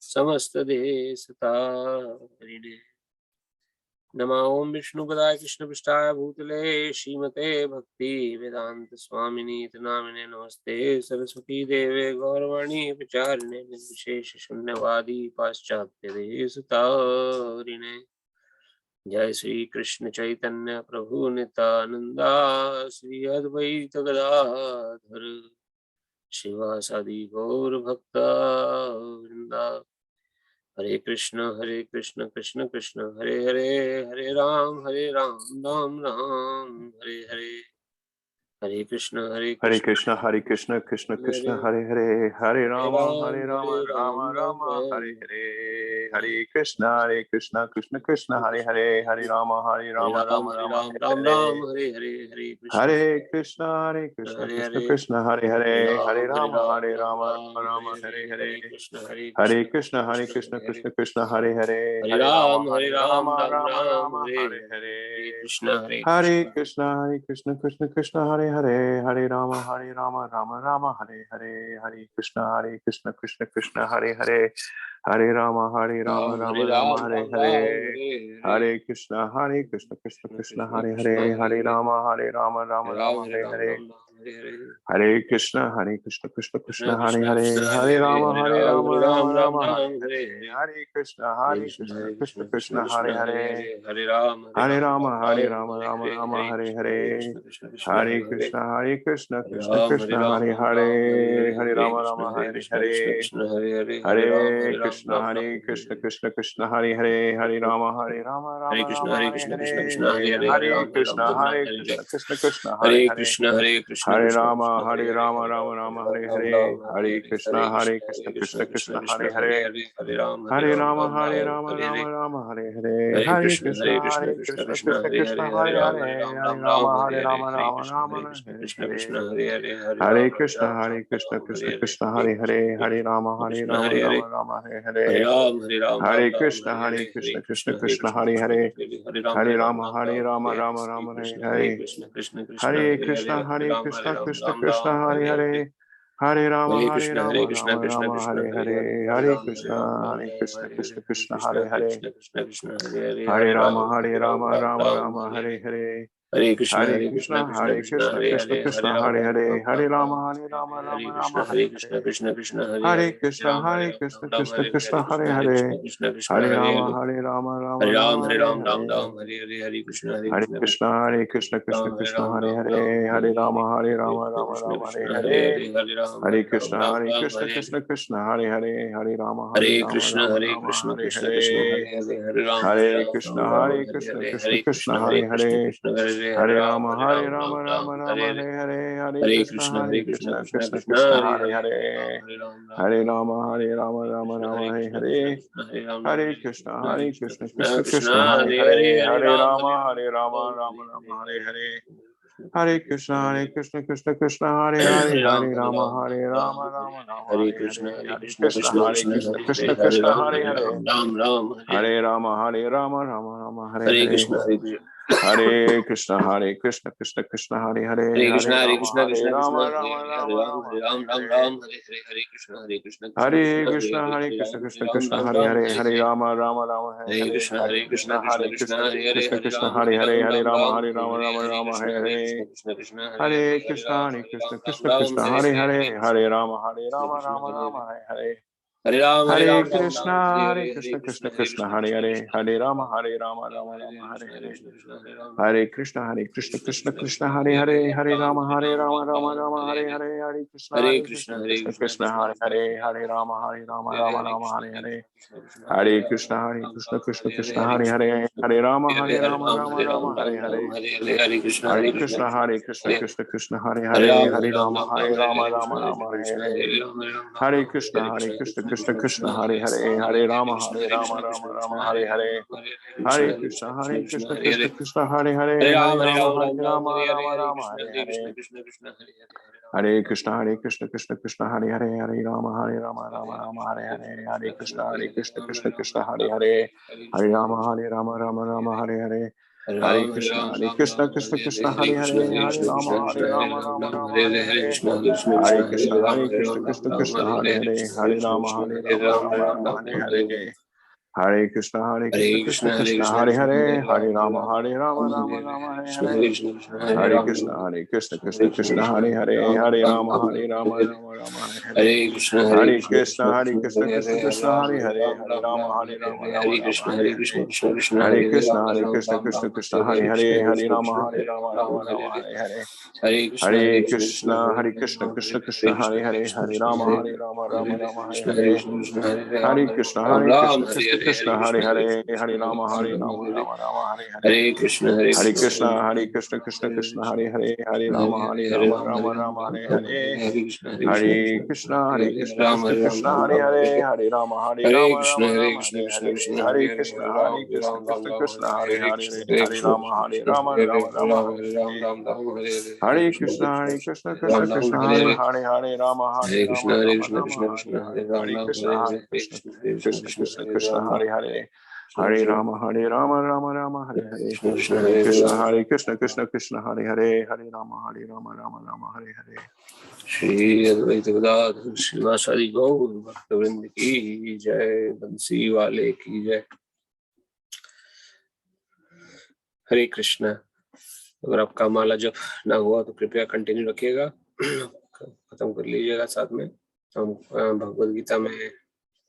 समस्त देश तारिणे। नमो ओम विष्णुपदाय कृष्णपृष्ठाय भूतले श्रीमते भक्ति वेदांत स्वामिनीति नामिने। नमस्ते सरस्वती देवे गौरवाणी प्रचारिणे निर्विशेष शून्यवादी पाश्चात्य देश तारिणे। जय श्री कृष्ण चैतन्य प्रभु नित्यानंदा, श्री अद्वैत गदाधर शिवासादि गौर भक्ता वृंदा। हरे कृष्ण कृष्ण कृष्ण हरे हरे, हरे राम राम राम हरे हरे। हरे Krishna Hare Krishna, Hare Krishna, Krishna Krishna, Hare Hare, Hare Rama, Rama Rama, Hare Hare, Hare Krishna, Krishna Krishna, Hare Hare, Hare Rama, Rama Rama, Ram Ram Hare Hare. हरे कृष्णा कृष्ण कृष्ण हरे हरे, हरे राम Rama हरे हरे, हरे कृष्ण कृष्ण कृष्ण हरे हरे, हरे राम राम हरे हरे, हरे कृष्ण कृष्ण कृष्ण हरे हरे, हरे राम राम राम हरे हरे, हरे कृष्ण कृष्ण कृष्ण हरे हरे, हरे राम राम हरे हरे, हरे कृष्ण कृष्ण कृष्ण हरे हरे, हरे Ram Ram Ram Hare Hare, Hare Krishna Krishna Krishna Hare Hare Hare Rama Rama Rama Hare Hare Hare Krishna Krishna Krishna Hare Hare Hare Rama Rama Rama Hare Hare Hare Krishna Krishna Krishna Hare Hare Hare Rama Hare Hare Hare Krishna Krishna Hare Hare Hare Rama Rama Rama Hare Hare Hare Krishna Krishna Hare Hare Hare Rama Rama Rama Hare Hare Hare Krishna Krishna Hare Hare Hare Rama Rama Rama Hare Hare Hare Krishna Krishna Hare Hare Hare Rama Rama Rama Hare Hare Hare Krishna Krishna Hare Hare Hare Rama Rama Hare Hare Hare Krishna Krishna Hare Hare Hare Rama Rama Rama Hare Hare Hare Krishna Krishna Hare Hare Hare Rama Rama Rama Hare Hare Hare Krishna Krishna Hare Hare Hare Rama Rama Rama Hare Hare Hare Krishna Hare Krishna Krishna Hare Hare Hare Rama Rama Rama Hare Krishna Hare Krishna Krishna Hare Krishna Krishna Hare Hare Hare Rama Rama Rama Hare Hare Hare Krishna Hare Krishna Krishna Hare Hare Hare Rama Rama Rama Hare Hare Hare Krishna Krishna Hare Hare Hare Rama Hare Rama Krishna Rama Hare Krishna Krishna Hare Hare Hare Ram Hare Ram Ram Krishna Hare Hare Krishna Hare Hare Krishna Hare Krishna Hare Hare Hare Ram Rama Ram Rama Hare Hare Hare Hare Hare Krishna Krishna Krishna Krishna Krishna Hare Hare Hare Hare Ram Hare Ram Rama Rama Hare Hare Hare Ram Hare Krishna Krishna Krishna Krishna Krishna Krishna Hare Hare Hare Hare Hare Hare Ram Rama Rama Hare Hare Hare Krishna Krishna Hare Hare Hare Rama Rama Hare Hare Krishna Hare Hare Krishna Krishna Krishna Hare Krishna Ram Hare Hare Ram Ram Hare Rama Rama Hare Hare Hare Krishna Hare Krishna Krishna Hare Hare Hare Krishna Hare Hare Rama Krishna Krishna Krishna Hare Ram Rama Hare Ram Hare Ram Hare Ram Hare Hare Krishna Hare Krishna Krishna Krishna Hare Hare Hare Rama Rama Hare Hare Hare Krishna Krishna Hare Hare Hare Rama Rama Hare Hare Hare Krishna Krishna Hare Hare Hare Rama Rama Hare Hare Hare Krishna Krishna Hare Hare Hare Rama Rama Hare Hare Hare Krishna Krishna Hare Hare Hare Rama Rama Hare Hare Hare Krishna Krishna Hare Hare Hare Rama Hare Hare Hare Krishna Krishna Hare Hare Hare Rama Rama Hare Hare Hare Krishna Hare Hare Hare Rama Rama Hare Hare Hare Krishna Hare Hare Hare Rama Hare Hare Hare Krishna Krishna Hare Hare Hare Rama Hare Hare Hare Krishna Krishna Hare Hare Hare Rama Hare Hare Hare Krishna Krishna Hare Hare Hare Rama Hare Hare Hare Krishna Krishna Hare Hare Hare Rama Hare Hare Hare Krishna Hare Hare Hare Rama Hare Hare Hare Krishna Hare Hare Hare Rama Hare Hare Hare Krishna Hare Hare Hare Rama Hare Hare Hare Krishna Hare Hare Hare Rama Hare Hare Hare Krishna Hare Hare Hare Rama Hare Hare Hare Krishna Hare Hare Hare Rama Hare Hare Hare Krishna Hare Hare Hare Rama Hare Hare Hare Krishna Hare Krishna Hare Hare Hare Rama Hare Hare Hare Krishna Hare Hare Hare Rama Hare Krishna Hare Hare Krishna Krishna Hare Krishna Hare Hare Krishna Hare Ram Hare Hare Krishna Krishna Hare Hare Hare Krishna Hare Rama Hare Hare Hare Hare Krishna Krishna Hare Hare Rama Hare Krishna Hare Krishna Rama Krishna Hare Hare Hare Ram Hare Hare Krishna Hare Krishna Hare Hare Hare Rama Hare Hare Krishna Hare Hare Krishna Ram Hare Krishna Hare Hare Hare Rama Hare Hare Shri Advaita Gadadhar श्रीवासादि गौर भक्तवृंद की जय बंसी वाले की जय हरे कृष्ण अगर आपका माला जप ना हुआ तो कृपया कंटिन्यू रखिएगा, खत्म कर लीजिएगा। साथ में हम भगवद गीता में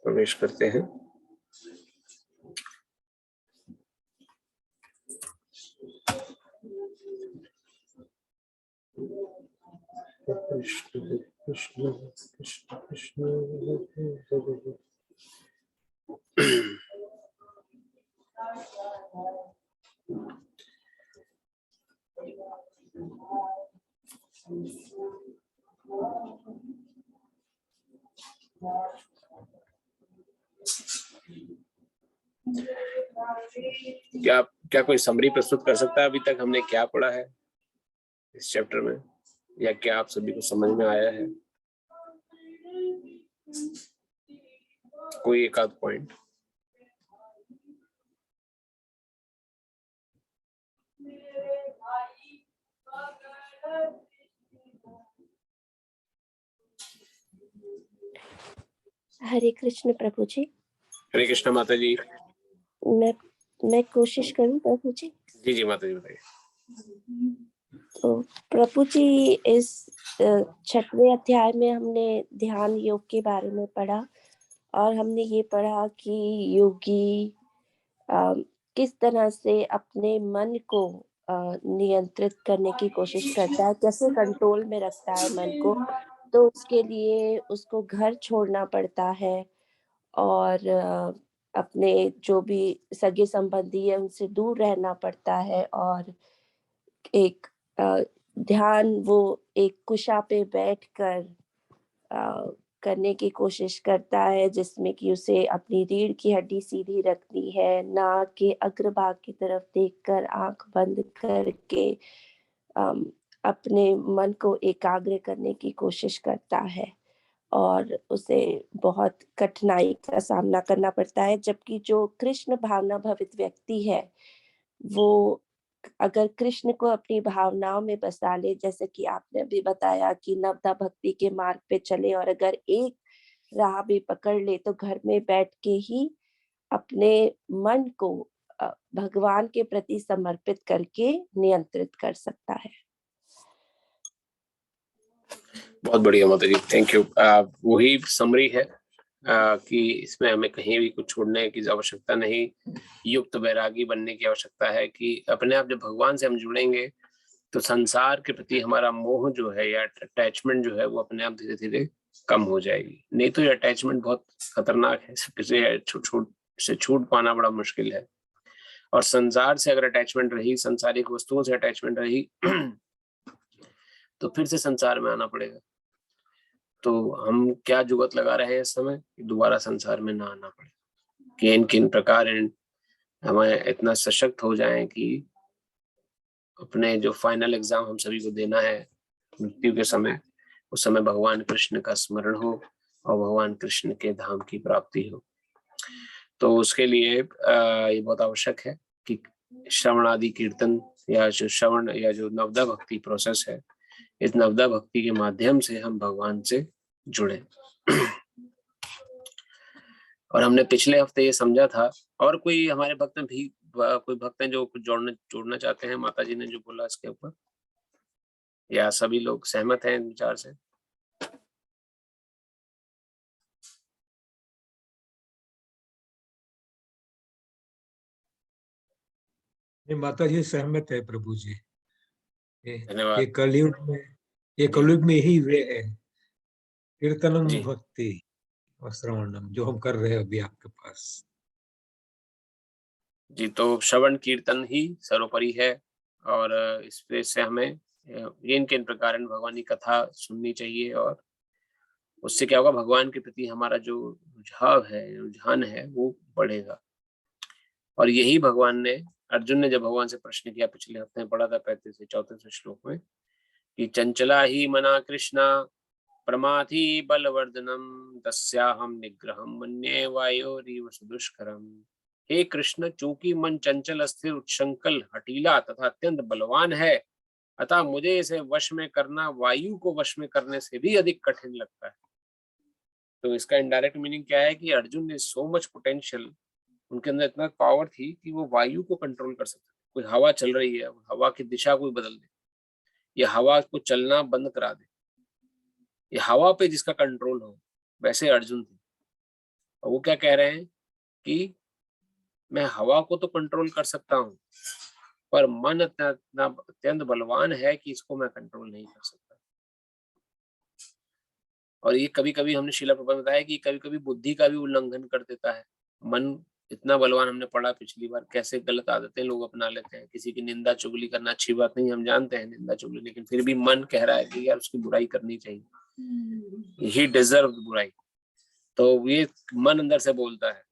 प्रवेश करते हैं। कृष्ण कृष्ण कृष्ण कृष्ण क्या कोई समरी प्रस्तुत कर सकता है अभी तक हमने क्या पढ़ा है इस चैप्टर में, या क्या आप सभी को समझ में आया है? कोई एक आध पॉइंट? हरे कृष्ण प्रभु जी। हरे कृष्ण माता जी। मैं कोशिश करूं प्रभु जी। जी जी माता जी बताइए। तो प्रभु जी, इस 6वें अध्याय में हमने ध्यान योग के बारे में पढ़ा और हमने ये पढ़ा कि योगी किस तरह से अपने मन को नियंत्रित करने की कोशिश करता है, कैसे कंट्रोल में रखता है मन को। तो उसके लिए उसको घर छोड़ना पड़ता है और अपने जो भी सगे संबंधी है उनसे दूर रहना पड़ता है और एक ध्यान वो एक कुशा पे बैठकर करने की कोशिश करता है, जिसमें कि उसे अपनी रीढ़ की हड्डी सीधी रखनी है, नाक के अग्रभाग की तरफ देखकर आंख बंद करके अपने मन को एकाग्र करने की कोशिश करता है और उसे बहुत कठिनाई का सामना करना पड़ता है। जबकि जो कृष्ण भावना भवित व्यक्ति है, वो अगर कृष्ण को अपनी भावनाओं में बसा ले, जैसे कि आपने भी बताया कि नवदा भक्ति के मार्ग पे चले और अगर एक राह भी पकड़ ले तो घर में बैठ के ही अपने मन को भगवान के प्रति समर्पित करके नियंत्रित कर सकता है। बहुत बढ़िया माता जी, थैंक यू। वही समरी है कि इसमें हमें कहीं भी कुछ छोड़ने की आवश्यकता नहीं, युक्त वैरागी बनने की आवश्यकता है कि अपने आप जब भगवान से हम जुड़ेंगे तो संसार के प्रति हमारा मोह जो है या अटैचमेंट जो है वो अपने आप धीरे धीरे कम हो जाएगी। नहीं तो ये अटैचमेंट बहुत खतरनाक है, किसी से छूट पाना बड़ा मुश्किल है। और संसार से अगर अटैचमेंट रही, सांसारिक वस्तुओं से अटैचमेंट रही तो फिर से संसार में आना पड़ेगा। तो हम क्या जुगत लगा रहे हैं इस समय कि दोबारा संसार में ना आना पड़े, कि किन प्रकार हमें इतना सशक्त हो जाएं कि अपने जो फाइनल एग्जाम हम सभी को देना है मृत्यु के समय, उस समय भगवान कृष्ण का स्मरण हो और भगवान कृष्ण के धाम की प्राप्ति हो। तो उसके लिए ये बहुत आवश्यक है कि श्रवण आदि कीर्तन या जो श्रवण या जो नवदा भक्ति प्रोसेस है, इस नवदा भक्ति के माध्यम से हम भगवान से जुड़े। और हमने पिछले हफ्ते ये समझा था, और कोई हमारे भक्त भी कोई भक्त हैं जो कुछ जोड़ना चाहते हैं माता जी ने जो बोला इसके ऊपर, या सभी लोग सहमत हैं विचार से? माता जी सहमत है प्रभु जी। धन्यवाद। ये कलयुग में ही वे है, कीर्तनम भक्ति और श्रवणम, जो हम कर रहे हैं अभी आपके पास। जी, तो श्रवण कीर्तन ही सर्वोपरि है और इस वजह से हमें किन प्रकार भगवान की कथा सुननी चाहिए और उससे क्या होगा, भगवान के प्रति हमारा जो रुझान है वो बढ़ेगा। और यही भगवान ने, अर्जुन ने जब भगवान से प्रश्न किया, पिछले हफ्ते में पढ़ा था 35 से 34 श्लोक में, कि चंचला ही मना कृष्णा प्रमाथि बलवर्धनम तस्याहम निग्रहम मन्ये वायोरीव सुदुष्करम। हे कृष्ण, चूंकि मन चंचल स्थिर उच्छृंखल हठीला तथा अत्यंत बलवान है, अतः मुझे इसे वश में करना वायु को वश में करने से भी अधिक कठिन लगता है। तो इसका इनडायरेक्ट मीनिंग क्या है कि अर्जुन ने सो मच पोटेंशियल, उनके अंदर इतना पावर थी कि वो वायु को कंट्रोल कर सकते थे। कोई हवा चल रही है, हवा की दिशा कोई बदल दे, या हवा को चलना बंद करा दे, या हवा पे जिसका कंट्रोल हो, वैसे अर्जुन थे। और वो क्या कह रहे हैं कि मैं हवा को तो कंट्रोल कर सकता हूँ, पर मन अत्यंत बलवान है कि इसको मैं कंट्रोल नहीं कर सकता। और ये कभी कभी हमने शीला प्रभुपाद में बताया कि कभी कभी बुद्धि का भी उल्लंघन कर देता है। मन इतना बलवान, हमने पढ़ा पिछली बार कैसे गलत आदतें लोग अपना लेते हैं। किसी की निंदा चुगली करना अच्छी बात नहीं, हम जानते हैं निंदा चुगली, लेकिन फिर भी मन कह रहा है कि यार उसकी बुराई करनी चाहिए, ही डिजर्व बुराई। तो ये मन अंदर से बोलता है,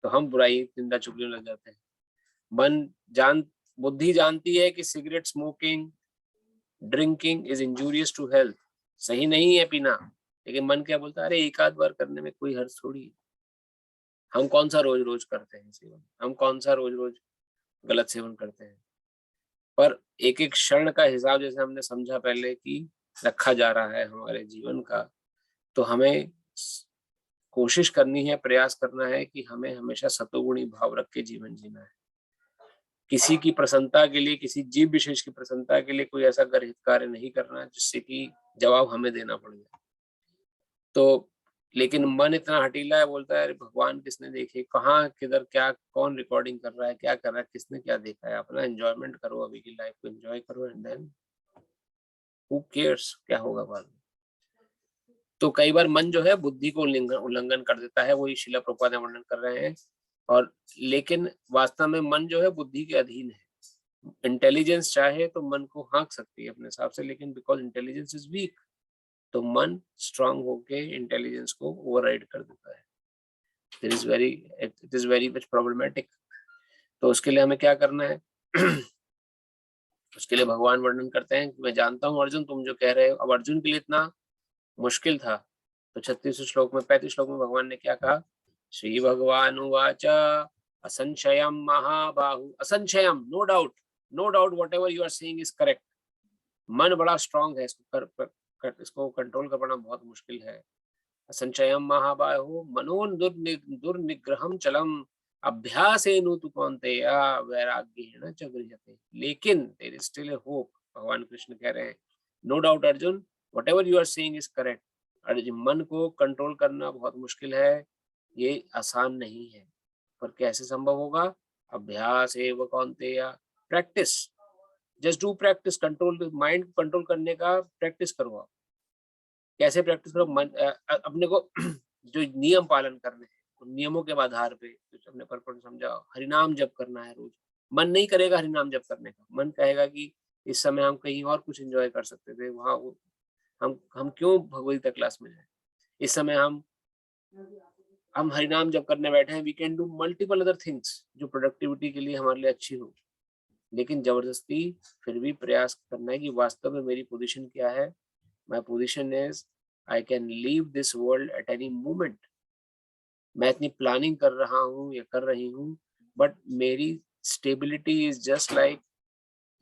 तो हम बुराई निंदा चुगली में लग जाते हैं। बुद्धि जानती है कि cigarette smoking, drinking is injurious to health, सही नहीं है पीना, लेकिन मन क्या बोलता है, अरे एक आध बार करने में कोई हर्ज थोड़ी है। हम कौन सा रोज रोज करते हैं सेवन, हम कौन सा रोज रोज गलत सेवन करते हैं। पर एक एक क्षण का हिसाब, जैसे हमने समझा पहले कि रखा जा रहा है हमारे जीवन का, तो हमें कोशिश करनी है, प्रयास करना है कि हमें हमेशा सतोगुणी भाव रख के जीवन जीना है। किसी की प्रसन्नता के लिए, किसी जीव विशेष की प्रसन्नता के लिए कोई ऐसा गर्हित कार्य नहीं करना जिससे कि जवाब हमें देना पड़ जाए। तो लेकिन मन इतना हटीला है, बोलता है अरे भगवान किसने देखे, कहाँ किधर क्या कौन रिकॉर्डिंग कर रहा है, क्या कर रहा है, किसने क्या देखा है, अपना एंजॉयमेंट करो, अभी की लाइफ को एंजॉय करो, एंड देन हु केयर्स क्या होगा बाद में। तो कई बार मन जो है बुद्धि को उल्लंघन कर देता है, वही शीला प्रभुपाद वर्णन कर रहे हैं। और लेकिन वास्तव में मन जो है बुद्धि के अधीन है। इंटेलिजेंस चाहे तो मन को हाँक सकती है अपने हिसाब से, लेकिन बिकॉज इंटेलिजेंस इज वीक, तो मन स्ट्रांग होके इंटेलिजेंस को ओवरराइड कर देता है। It is very much problematic. तो उसके लिए हमें क्या करना है? उसके लिए भगवान वर्णन करते हैं कि मैं जानता हूँ अर्जुन तुम जो कह रहे हो। अब अर्जुन के लिए इतना मुश्किल था, तो 36 श्लोक में 35 श्लोक में भगवान ने क्या कहा? श्री भगवान उवाच असंशयम महाबाहु, असंशयम, no doubt, no doubt, whatever you are saying is correct. मन बड़ा स्ट्रांग है, इसको कंट्रोल कर पाना बहुत मुश्किल है। असंशयम महाबाहु मनोन दुर्निग्रहम चलम अभ्यासेनु तु कौन्तेय वैराग्येन च गृह्यते। लेकिन there is still a hope, भगवान कृष्ण कह रहे हैं no doubt Arjun, whatever you are saying is correct. Arjun, मन को कंट्रोल करना बहुत मुश्किल है, ये आसान नहीं है, पर कैसे संभव होगा? अभ्यास एव Kaunteya, practice, just do practice. Control, mind को कंट्रोल करने का प्रैक्टिस करो आप। कैसे प्रैक्टिस करो? अपने को जो नियम पालन करने हैं, उन नियमों के आधार पे अपने पर समझाओ। हरिनाम जप करना है रोज। मन नहीं करेगा हरिनाम जप करने का, मन कहेगा कि इस समय हम कहीं और कुछ एंजॉय कर सकते थे, वहां हम क्यों भगवत क्लास में जाए, इस समय हम हरिनाम जप करने बैठे हैं। We can do multiple other things जो प्रोडक्टिविटी के लिए हमारे लिए अच्छी हो, लेकिन जबरदस्ती फिर भी प्रयास करना है कि वास्तव में मेरी पोजीशन क्या है। My position is I can leave this world at any moment. मैं इतनी प्लानिंग कर रहा हूँ या कर रही हूँ, बट मेरी स्टेबिलिटी इज जस्ट लाइक,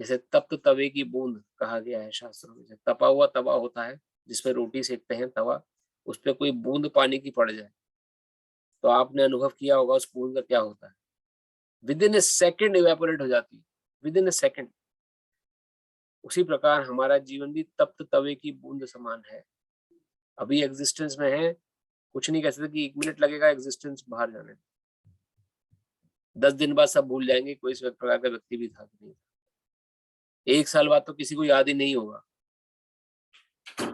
जैसे तप्त तवे की बूंद कहा गया है शास्त्रों में। तपा हुआ तवा होता है जिसपे रोटी सेकते हैं तवा, उस पर कोई बूंद पानी की पड़ जाए तो आपने अनुभव किया होगा उस बूंद का क्या होता है। With in A second evaporate हो जाती है, विद इन ए सेकेंड। उसी प्रकार हमारा जीवन भी तप्त तवे की बूंद समान है। अभी एग्जिस्टेंस में है, कुछ नहीं कह सकते कि 1 मिनट लगेगा एग्जिस्टेंस बाहर जाने, 10 दिन बाद सब भूल जाएंगे कोई इस प्रकार का व्यक्ति भी था कि नहीं। 1 साल बाद तो किसी को याद ही नहीं होगा,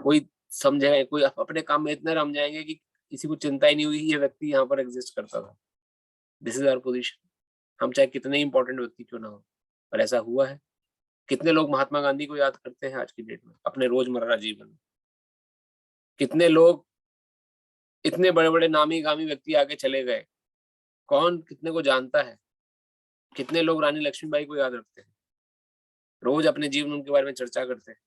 कोई समझे, कोई अपने काम में इतने रम जाएंगे कि किसी को चिंता ही नहीं हुई ये व्यक्ति यहाँ पर एग्जिस्ट करता था। This is our position. हम चाहे कितने इंपॉर्टेंट व्यक्ति क्यों ना हो, पर ऐसा हुआ है। कितने लोग महात्मा गांधी को याद करते हैं आज की डेट में अपने रोजमर्रा जीवन में? कितने लोग इतने बड़े बड़े नामी गामी व्यक्ति आगे चले गए, कौन कितने को जानता है? कितने लोग रानी लक्ष्मीबाई को याद रखते हैं, रोज अपने जीवन उनके बारे में चर्चा करते हैं?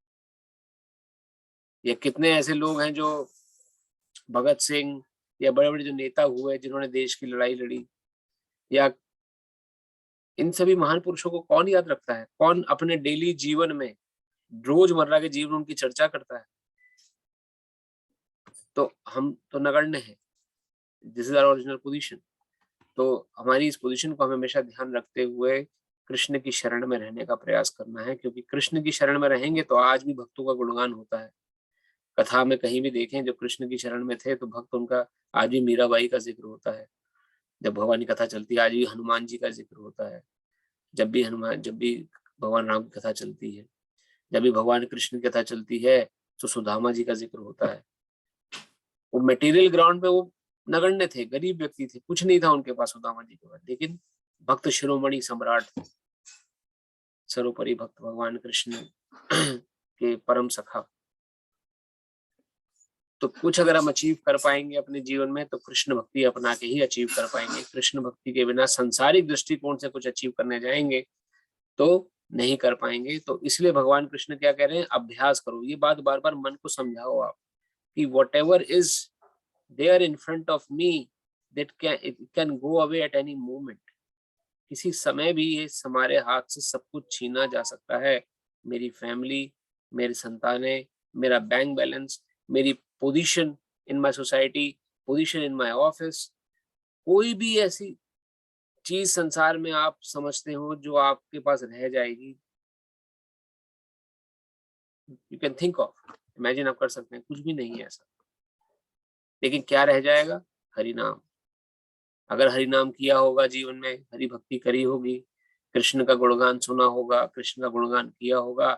या कितने ऐसे लोग हैं जो भगत सिंह या बड़े बड़े जो नेता हुए जिन्होंने देश की लड़ाई लड़ी, या इन सभी महान पुरुषों को कौन याद रखता है? कौन अपने डेली जीवन में, रोजमर्रा के जीवन उनकी चर्चा करता है? तो हम तो नगण्य हैं। This is our original position. तो हमारी इस पोजीशन को हमें हमेशा ध्यान रखते हुए कृष्ण की शरण में रहने का प्रयास करना है, क्योंकि कृष्ण की शरण में रहेंगे तो आज भी भक्तों का गुणगान होता है। कथा में कहीं भी देखें, जो कृष्ण की शरण में थे तो भक्त उनका, आज भी मीराबाई का जिक्र होता है, जब भगवान की कथा चलती है। आज भी हनुमान जी का जिक्र होता है, जब भी भगवान राम की कथा चलती है, जब भी भगवान कृष्ण की कथा चलती है तो सुदामा जी का जिक्र होता है। वो मटेरियल ग्राउंड पे वो नगण्य थे, गरीब व्यक्ति थे, कुछ नहीं था उनके पास सुदामा जी के पास, लेकिन भक्त शिरोमणि सम्राट थे, सर्वोपरि भक्त भगवान कृष्ण के परम सखा। तो कुछ अगर हम अचीव कर पाएंगे अपने जीवन में तो कृष्ण भक्ति अपना के ही अचीव कर पाएंगे। कृष्ण भक्ति के बिना संसारिक दृष्टिकोण से कुछ अचीव करने जाएंगे तो नहीं कर पाएंगे। तो इसलिए भगवान कृष्ण क्या कह रहे हैं, अभ्यास करो। ये बात बार बार मन को समझाओ आप कि whatever is there in front of me that can go away at any moment। किसी समय भी ये हमारे हाथ से सब कुछ छीना जा सकता है। मेरी फैमिली, मेरी संतानें, मेरा बैंक बैलेंस, मेरी position in my society, position in my office, कोई भी ऐसी चीज संसार में आप समझते हो जो आपके पास रह जाएगी, you can think of, imagine आप कर सकते हैं, कुछ भी नहीं है ऐसा। लेकिन क्या रह जाएगा? हरि नाम। अगर हरि नाम किया होगा, जीवन में हरि भक्ति करी होगी, कृष्ण का गुणगान सुना होगा, कृष्ण का गुणगान किया होगा,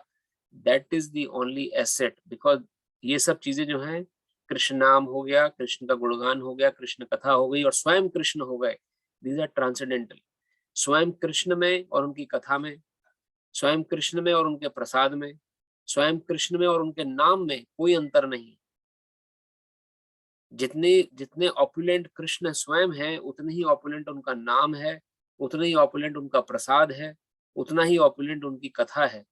that is the only asset. Because ये सब चीजें जो हैं, कृष्ण नाम हो गया, कृष्ण का गुणगान हो गया, कृष्ण कथा हो गई और स्वयं कृष्ण हो गए, दीज आर ट्रांसेंडेंटल। स्वयं कृष्ण में और उनकी कथा में, स्वयं कृष्ण में और उनके प्रसाद में, स्वयं कृष्ण में और उनके नाम में कोई अंतर नहीं। जितने ऑपुलेंट कृष्ण स्वयं है, उतने ही ऑपुलेंट उनका नाम है, उतना ही ऑपुलेंट उनका प्रसाद है, उतना ही ऑपुलेंट उनकी कथा है।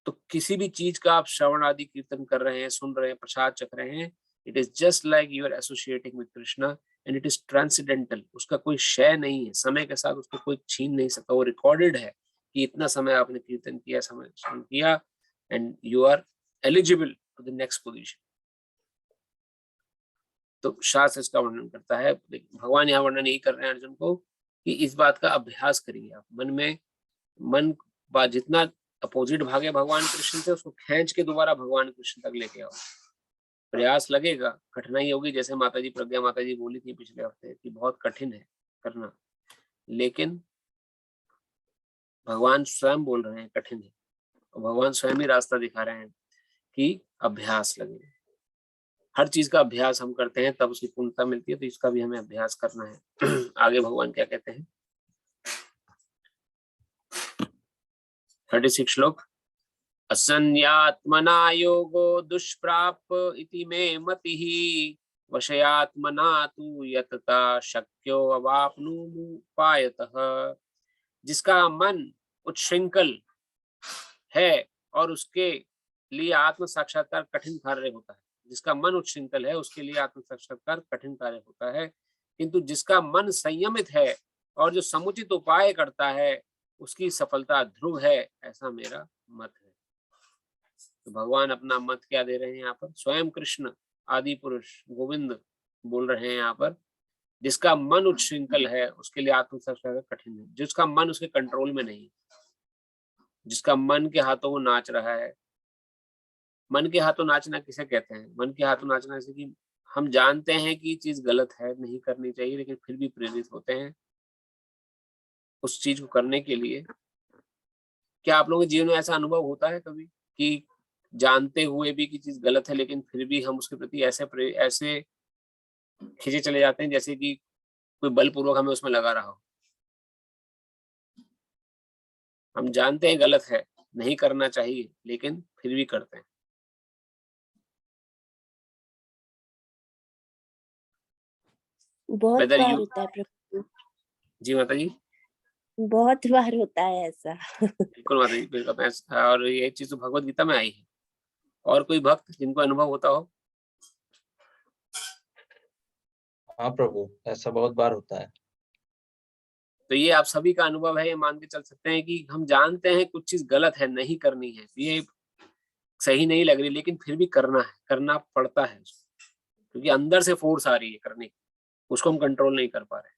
तो किसी भी चीज का आप श्रवण आदि कीर्तन कर रहे हैं, सुन रहे हैं, प्रसाद चख रहे हैं, it is just like you are associating with Krishna and it is transcendental. उसका कोई क्षय नहीं है, समय के साथ उसको कोई छीन नहीं सकता। वो रिकॉर्डेड है कि इतना समय आपने कीर्तन किया, समय श्रवण किया, and you are eligible to the next position. तो शास्त्र इसका वर्णन करता है। भगवान यहाँ वर्णन यही कर रहे हैं अर्जुन को कि इस बात का अभ्यास करिए आप। मन जितना अपोजिट भागे भगवान कृष्ण से, उसको खींच के दोबारा भगवान कृष्ण तक लेके आओ। प्रयास लगेगा, कठिनाई होगी, जैसे माताजी प्रज्ञा माताजी बोली थी पिछले हफ्ते कि बहुत कठिन है करना, लेकिन भगवान स्वयं बोल रहे हैं कठिन है, और भगवान स्वयं ही रास्ता दिखा रहे हैं कि अभ्यास लगेगा। हर चीज का अभ्यास हम करते हैं तब उसकी पूर्णता मिलती है, तो इसका भी हमें अभ्यास करना है। आगे भगवान क्या कहते हैं, 36 श्लोक। असन्यात्मना योगो दुष्प्राप इति मे मतिः, वशयात्मना तु यतता शक्यो अवाप्नुमुपायतः। जिसका मन उच्छृंखल है और उसके लिए आत्म साक्षात्कार कठिन कार्य होता है, जिसका मन उच्छृंखल है उसके लिए आत्म साक्षात्कार कठिन कार्य होता है, किंतु जिसका मन संयमित है और जो समुचित उपाय करता है उसकी सफलता ध्रुव है, ऐसा मेरा मत है। तो भगवान अपना मत क्या दे रहे हैं यहाँ पर, स्वयं कृष्ण आदि पुरुष गोविंद बोल रहे हैं यहाँ पर, जिसका मन उच्छृंखल है उसके लिए आत्म साक्षात्कार कठिन है। जिसका मन उसके कंट्रोल में नहीं, जिसका मन के हाथों वो नाच रहा है। मन के हाथों नाचना किसे कहते हैं? मन के हाथों नाचना जैसे कि हम जानते हैं कि चीज गलत है, नहीं करनी चाहिए, लेकिन फिर भी प्रेरित होते हैं उस चीज को करने के लिए। क्या आप लोगों के जीवन में ऐसा अनुभव होता है कभी कि जानते हुए भी कि चीज गलत है लेकिन फिर भी हम उसके प्रति ऐसे खींचे चले जाते हैं जैसे कि कोई बलपूर्वक हमें उसमें लगा रहा हो? हम जानते हैं गलत है, नहीं करना चाहिए, लेकिन फिर भी करते हैं। बहुत बार होता है प्रभु। जी माता जी, बहुत बार होता है ऐसा। बिल्कुल माता जी, बिल्कुल। और ये चीज तो भगवत गीता में आई है। और कोई भक्त जिनको अनुभव होता हो? हाँ प्रभु, ऐसा बहुत बार होता है। तो ये आप सभी का अनुभव है, ये मान के चल सकते हैं कि हम जानते हैं कुछ चीज गलत है, नहीं करनी है, ये सही नहीं लग रही, लेकिन फिर भी करना है, करना पड़ता है क्योंकि अंदर से फोर्स आ रही है करने की, उसको हम कंट्रोल नहीं कर पा रहे।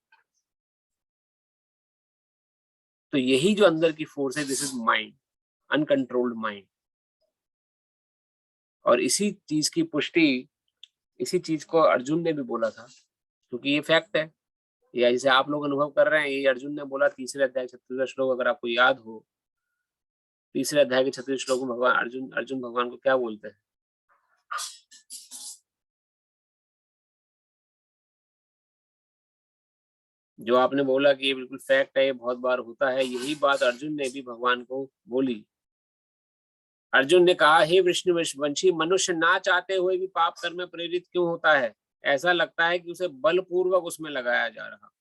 तो यही जो अंदर की फोर्स है, this is mind, uncontrolled mind. और इसी चीज की पुष्टि, इसी चीज को अर्जुन ने भी बोला था, क्योंकि ये फैक्ट है, या जिसे आप लोग अनुभव कर रहे हैं, ये अर्जुन ने बोला 3 अध्याय 36वां श्लोक, अगर आपको याद हो। 3 अध्याय के 36वें श्लोक में भगवान अर्जुन भगवान को क्या बोलते हैं? जो आपने बोला कि ये बिल्कुल फैक्ट है, ये बहुत बार होता है, यही बात अर्जुन ने भी भगवान को बोली। अर्जुन ने कहा, हे विष्णुवंशी, मनुष्य ना चाहते हुए भी पाप कर्म में प्रेरित क्यों होता है? ऐसा लगता है कि उसे बलपूर्वक उसमें लगाया जा रहा।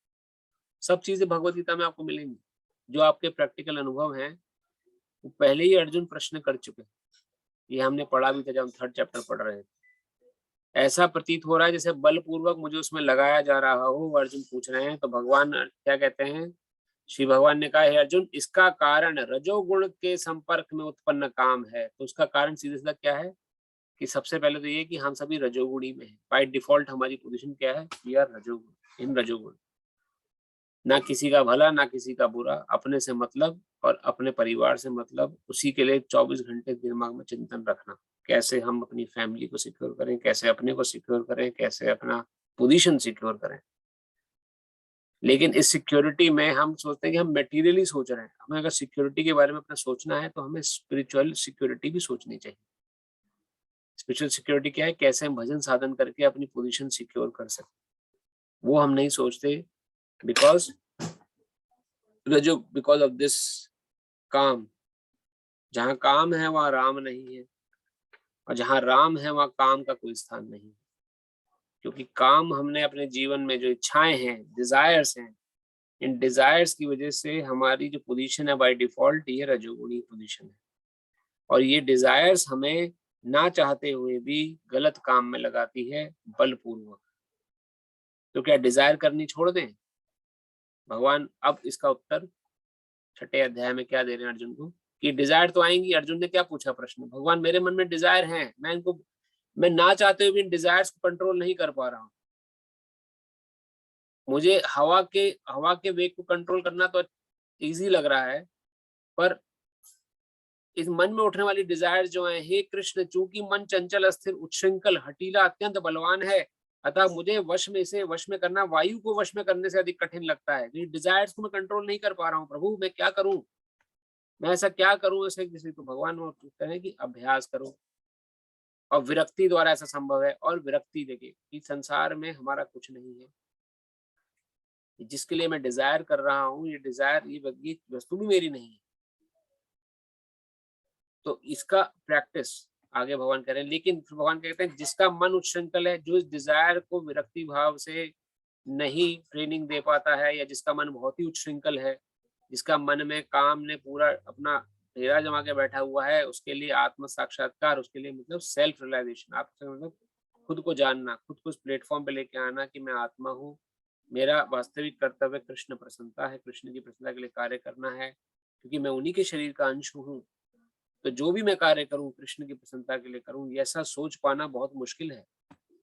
सब चीजें भगवद गीता में आपको मिलेंगी। जो आपके प्रैक्टिकल अनुभव हैं, वो पहले ही अर्जुन प्रश्न कर चुके हैं। ये हमने पढ़ा भी था जब हम 3rd चैप्टर पढ़ रहे थे। ऐसा प्रतीत हो रहा है जैसे बलपूर्वक मुझे उसमें लगाया जा रहा हो, अर्जुन पूछ रहे हैं। तो भगवान क्या कहते हैं? श्री भगवान ने कहा, हे अर्जुन, इसका कारण रजोगुण के संपर्क में उत्पन्न काम है। तो उसका कारण सीधे सीधा क्या है कि सबसे पहले तो ये कि हम सभी रजोगुणी में हैं। बाय डिफॉल्ट हमारी पोजीशन क्या है? वी आर रजोगुण, इन रजोगुण। ना किसी का भला, ना किसी का बुरा, अपने से मतलब और अपने परिवार से मतलब, उसी के लिए 24 घंटे दिमाग में चिंतन रखना, कैसे हम अपनी फैमिली को सिक्योर करें, कैसे अपने को सिक्योर करें, कैसे अपना पोजीशन सिक्योर करें। लेकिन इस सिक्योरिटी में हम सोचते हैं कि हम मटेरियली सोच रहे हैं। हमें अगर सिक्योरिटी के बारे में अपना सोचना है तो हमें स्पिरिचुअल सिक्योरिटी भी सोचनी चाहिए। स्पिरिचुअल सिक्योरिटी क्या है? कैसे हम भजन साधन करके अपनी पोजीशन सिक्योर कर सकते, वो हम नहीं सोचते। बिकॉज ऑफ दिस काम। जहां काम है वहां राम नहीं है, और जहां राम है वहां काम का कोई स्थान नहीं है। क्योंकि काम हमने अपने जीवन में जो इच्छाएं हैं, डिजायर्स हैं, इन डिजायर्स की वजह से हमारी जो पोजीशन है बाय डिफॉल्ट, ये रजोगुणी पोजीशन है। और ये डिजायर्स हमें ना चाहते हुए भी गलत काम में लगाती है, बलपूर्वक। तो क्या डिजायर करनी छोड़ दें? भगवान अब इसका उत्तर 6ठे अध्याय में क्या दे रहे हैं अर्जुन को, कि डिजायर तो आएंगी। अर्जुन ने क्या पूछा प्रश्न? भगवान, मेरे मन में डिजायर हैं, मैं ना चाहते हुए भी इन डिजायर्स को कंट्रोल नहीं कर पा रहा हूँ। मुझे हवा के वेग को कंट्रोल करना तो इजी लग रहा है, पर इस मन में उठने वाली डिजायर जो है, हे कृष्ण, चूंकि मन चंचल, अस्थिर, उच्छृंखल, हठीला, अत्यंत बलवान है, अतः मुझे इसे वश में करना वायु को वश में करने से अधिक कठिन लगता है। ये डिजायर्स को मैं कंट्रोल नहीं कर पा रहा हूँ प्रभु, मैं क्या करूं? मैं ऐसा क्या करूं? ऐसे किसी को भगवान कहते हैं कि अभ्यास करो, और विरक्ति द्वारा ऐसा संभव है। और विरक्ति देखिए कि संसार में हमारा कुछ नहीं है, जिसके लिए मैं डिजायर कर रहा हूँ, ये डिजायर, ये वस्तु भी मेरी नहीं है। तो इसका प्रैक्टिस आगे भगवान कह रहे हैं। लेकिन भगवान कहते हैं जिसका मन उच्छृंखल है, जो इस डिजायर को विरक्ति भाव से नहीं ट्रेनिंग दे पाता है, या जिसका मन बहुत ही उच्छृंखल है, जिसका मन में काम ने पूरा अपना घेरा जमा के बैठा हुआ है, उसके लिए आत्म साक्षात्कार, उसके लिए मतलब सेल्फ रियलाइजेशन, आपसे मतलब खुद को जानना, खुद को इस प्लेटफॉर्म पे लेके आना कि मैं आत्मा हूँ, मेरा वास्तविक कर्तव्य कृष्ण प्रसन्नता है, कृष्ण की प्रसन्नता के लिए कार्य करना है, क्योंकि मैं उन्हीं के शरीर का अंश हूँ। तो जो भी मैं कार्य करूं, कृष्ण की प्रसन्नता के लिए करूं, ऐसा सोच पाना बहुत मुश्किल है,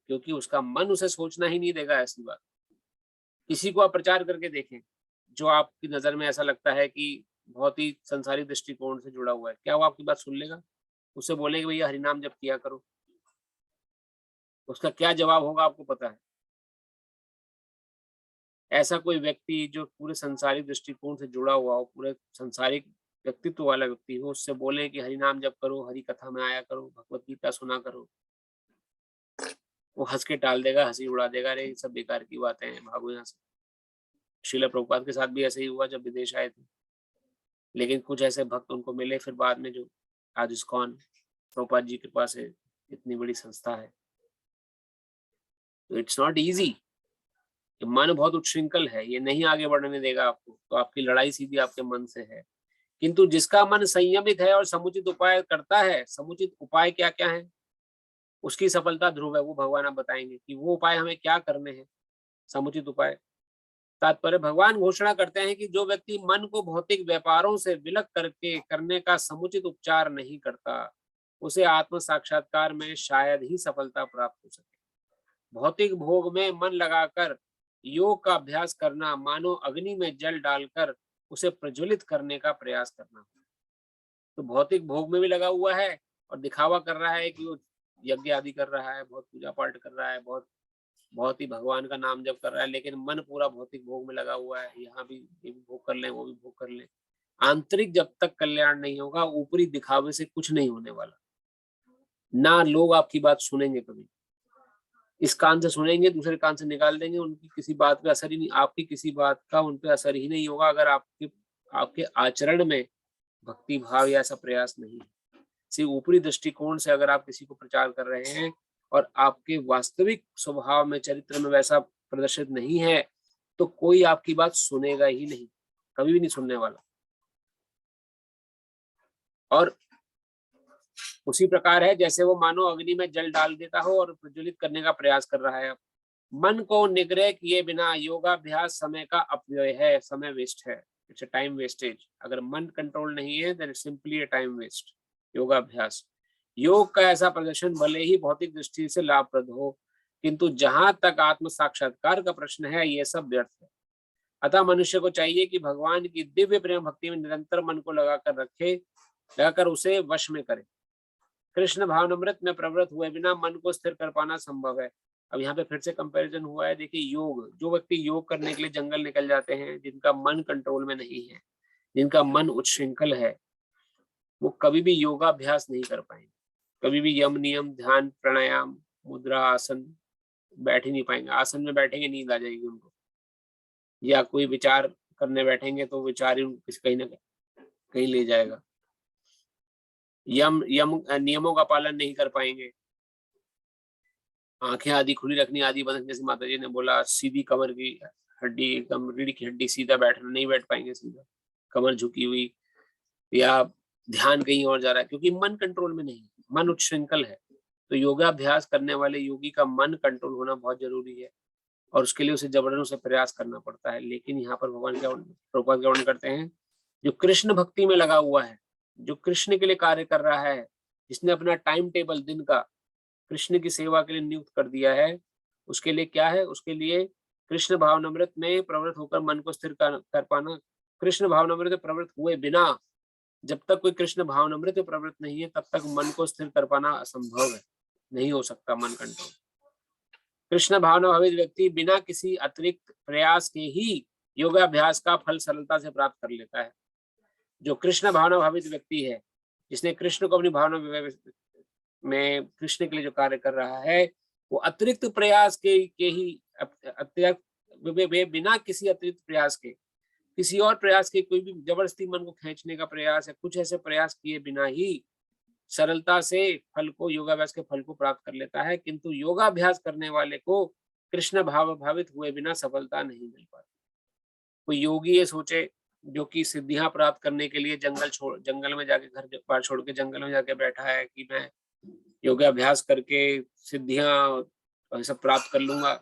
क्योंकि उसका मन उसे सोचना ही नहीं देगा। ऐसी बात किसी को आप प्रचार करके देखें, जो आपकी नजर में ऐसा लगता है कि बहुत ही संसारिक दृष्टिकोण से जुड़ा हुआ है, क्या वो आपकी बात सुन लेगा? उससे बोलेंगे भैया हरिनाम जप किया करो, उसका क्या जवाब होगा आपको पता है? ऐसा कोई व्यक्ति जो पूरे संसारिक दृष्टिकोण से जुड़ा हुआ हो, पूरे संसारिक व्यक्तित्व वाला व्यक्ति हो, उससे बोले कि हरि नाम जप करो, हरि कथा में आया करो, भगवत गीता सुना करो, वो हंस के टाल देगा, हंसी उड़ा देगा, अरे सब बेकार की बातें हैं, भागो यहाँ से। श्रील प्रभुपाद के साथ भी ऐसे ही हुआ जब विदेश आए थे। लेकिन कुछ ऐसे भक्त उनको मिले फिर बाद में, जो आज इस्कॉन प्रभुपाद जी के पास है, इतनी बड़ी संस्था है। तो इट्स नॉट ईजी। मन बहुत उच्छृंखल है, ये नहीं आगे बढ़ने देगा आपको, तो आपकी लड़ाई सीधी आपके मन से है। किंतु जिसका मन संयमित है और समुचित उपाय करता है, समुचित उपाय क्या क्या है, उसकी सफलता ध्रुव है। वो भगवान आप बताएंगे कि वो उपाय हमें क्या करने हैं, समुचित उपाय। तात्पर्य भगवान घोषणा करते हैं कि जो व्यक्ति मन को भौतिक व्यापारों से विलग करके करने का समुचित उपचार नहीं करता, उसे आत्म साक्षात्कार में शायद ही सफलता प्राप्त हो सके। भौतिक भोग में मन लगाकर योग का अभ्यास करना मानो अग्नि में जल डालकर उसे प्रज्वलित करने का प्रयास करना। तो भौतिक भोग में भी लगा हुआ है और दिखावा कर रहा है कि वो यज्ञ आदि कर रहा है, बहुत पूजा पाठ कर रहा है, बहुत ही भगवान का नाम जप कर रहा है, लेकिन मन पूरा भौतिक भोग में लगा हुआ है। यहाँ भी ये भी भोग कर लें, वो भी भोग कर लें। आंतरिक जब तक कल्याण नहीं होगा, ऊपरी दिखावे से कुछ नहीं होने वाला। ना लोग आपकी बात सुनेंगे कभी, इस कान से सुनेंगे, दूसरे कान से निकाल देंगे, उनकी किसी बात पे असर ही नहीं, आपकी किसी बात का उन पे असर ही नहीं होगा अगर आपके आचरण में भक्ति भाव या ऐसा प्रयास नहीं है। सिर्फ ऊपरी दृष्टिकोण से अगर आप किसी को प्रचार कर रहे हैं और आपके वास्तविक स्वभाव में, चरित्र में वैसा प्रदर्शित नहीं है, तो कोई आपकी बात सुनेगा ही नहीं, कभी भी नहीं सुनने वाला। और उसी प्रकार है जैसे वो मानो अग्नि में जल डाल देता हो और प्रज्वलित करने का प्रयास कर रहा है। मन को निग्रह किए बिना योगाभ्यास समय का अपव्यय है, समय वेस्ट है, इट्स अ टाइम वेस्टेज। अगर मन कंट्रोल नहीं है then it's simply a time waste. योगाभ्यास, योग का ऐसा प्रदर्शन भले ही भौतिक दृष्टि से लाभप्रद हो, किंतु जहां तक आत्म साक्षात्कार का प्रश्न है, ये सब व्यर्थ है। अतः मनुष्य को चाहिए कि भगवान की दिव्य प्रेम भक्ति में निरंतर मन को लगाकर उसे वश में करे। कृष्ण भावनामृत में प्रवृत्त हुए बिना मन को स्थिर कर पाना संभव है। अब यहाँ पे फिर से कंपैरिजन हुआ है। देखिए, योग, जो व्यक्ति योग करने के लिए जंगल निकल जाते हैं, जिनका मन कंट्रोल में नहीं है, जिनका मन उच्छृंखल है, वो कभी भी योगाभ्यास नहीं कर पाएंगे। कभी भी यम नियम, ध्यान, प्राणायाम, मुद्रा, आसन बैठ ही नहीं पाएंगे। आसन में बैठेंगे नींद आ जाएगी उनको, या कोई विचार करने बैठेंगे तो विचार ही उनको कहीं ना कहीं ले जाएगा। नियमों का पालन नहीं कर पाएंगे। आंखें आदि खुली रखनी, आदि बंद, जैसे माता जी ने बोला, सीधी कमर की हड्डी, एकदम रीढ़ की हड्डी सीधा बैठना, नहीं बैठ पाएंगे सीधा, कमर झुकी हुई, या ध्यान कहीं और जा रहा है, क्योंकि मन कंट्रोल में नहीं है, मन उच्छृंखल है। तो योगाभ्यास करने वाले योगी का मन कंट्रोल होना बहुत जरूरी है, और उसके लिए उसे जबरन से प्रयास करना पड़ता है। लेकिन यहाँ पर भगवान प्रभुपाद क्या वर्णन करते हैं, जो कृष्ण भक्ति में लगा हुआ है, जो कृष्ण के लिए कार्य कर रहा है, जिसने अपना टाइम टेबल दिन का कृष्ण की सेवा के लिए नियुक्त कर दिया है, उसके लिए क्या है, उसके लिए कृष्ण भावनामृत में प्रवृत्त होकर मन को स्थिर कर पाना। कृष्ण भावनामृत में प्रवृत्त हुए बिना, जब तक कोई कृष्ण भावनामृत में प्रवृत्त नहीं है, तब तक मन को स्थिर कर पाना असंभव है, नहीं हो सकता मन कंट्रोल। कृष्ण भावना भावित व्यक्ति बिना किसी अतिरिक्त प्रयास के ही योगाभ्यास का फल सरलता से प्राप्त कर लेता है। जो कृष्ण भावना भावित व्यक्ति है, जिसने कृष्ण को अपनी भावना में कृष्ण के लिए जो कार्य कर रहा है, वो अतिरिक्त प्रयास के ही बिना किसी अतिरिक्त प्रयास के, किसी और प्रयास के, कोई भी जबरदस्ती मन को खींचने का प्रयास या कुछ ऐसे प्रयास किए बिना ही सरलता से फल को, योगाभ्यास के फल को प्राप्त कर लेता है। किंतु योगाभ्यास करने वाले को कृष्ण भाव भावित हुए बिना सफलता नहीं मिल पाती। कोई योगी ये सोचे, जो कि सिद्धियां प्राप्त करने के लिए जंगल में जाके, घर बार छोड़ के जंगल में जाके बैठा है कि मैं योगाभ्यास करके सिद्धियां सब प्राप्त कर लूंगा,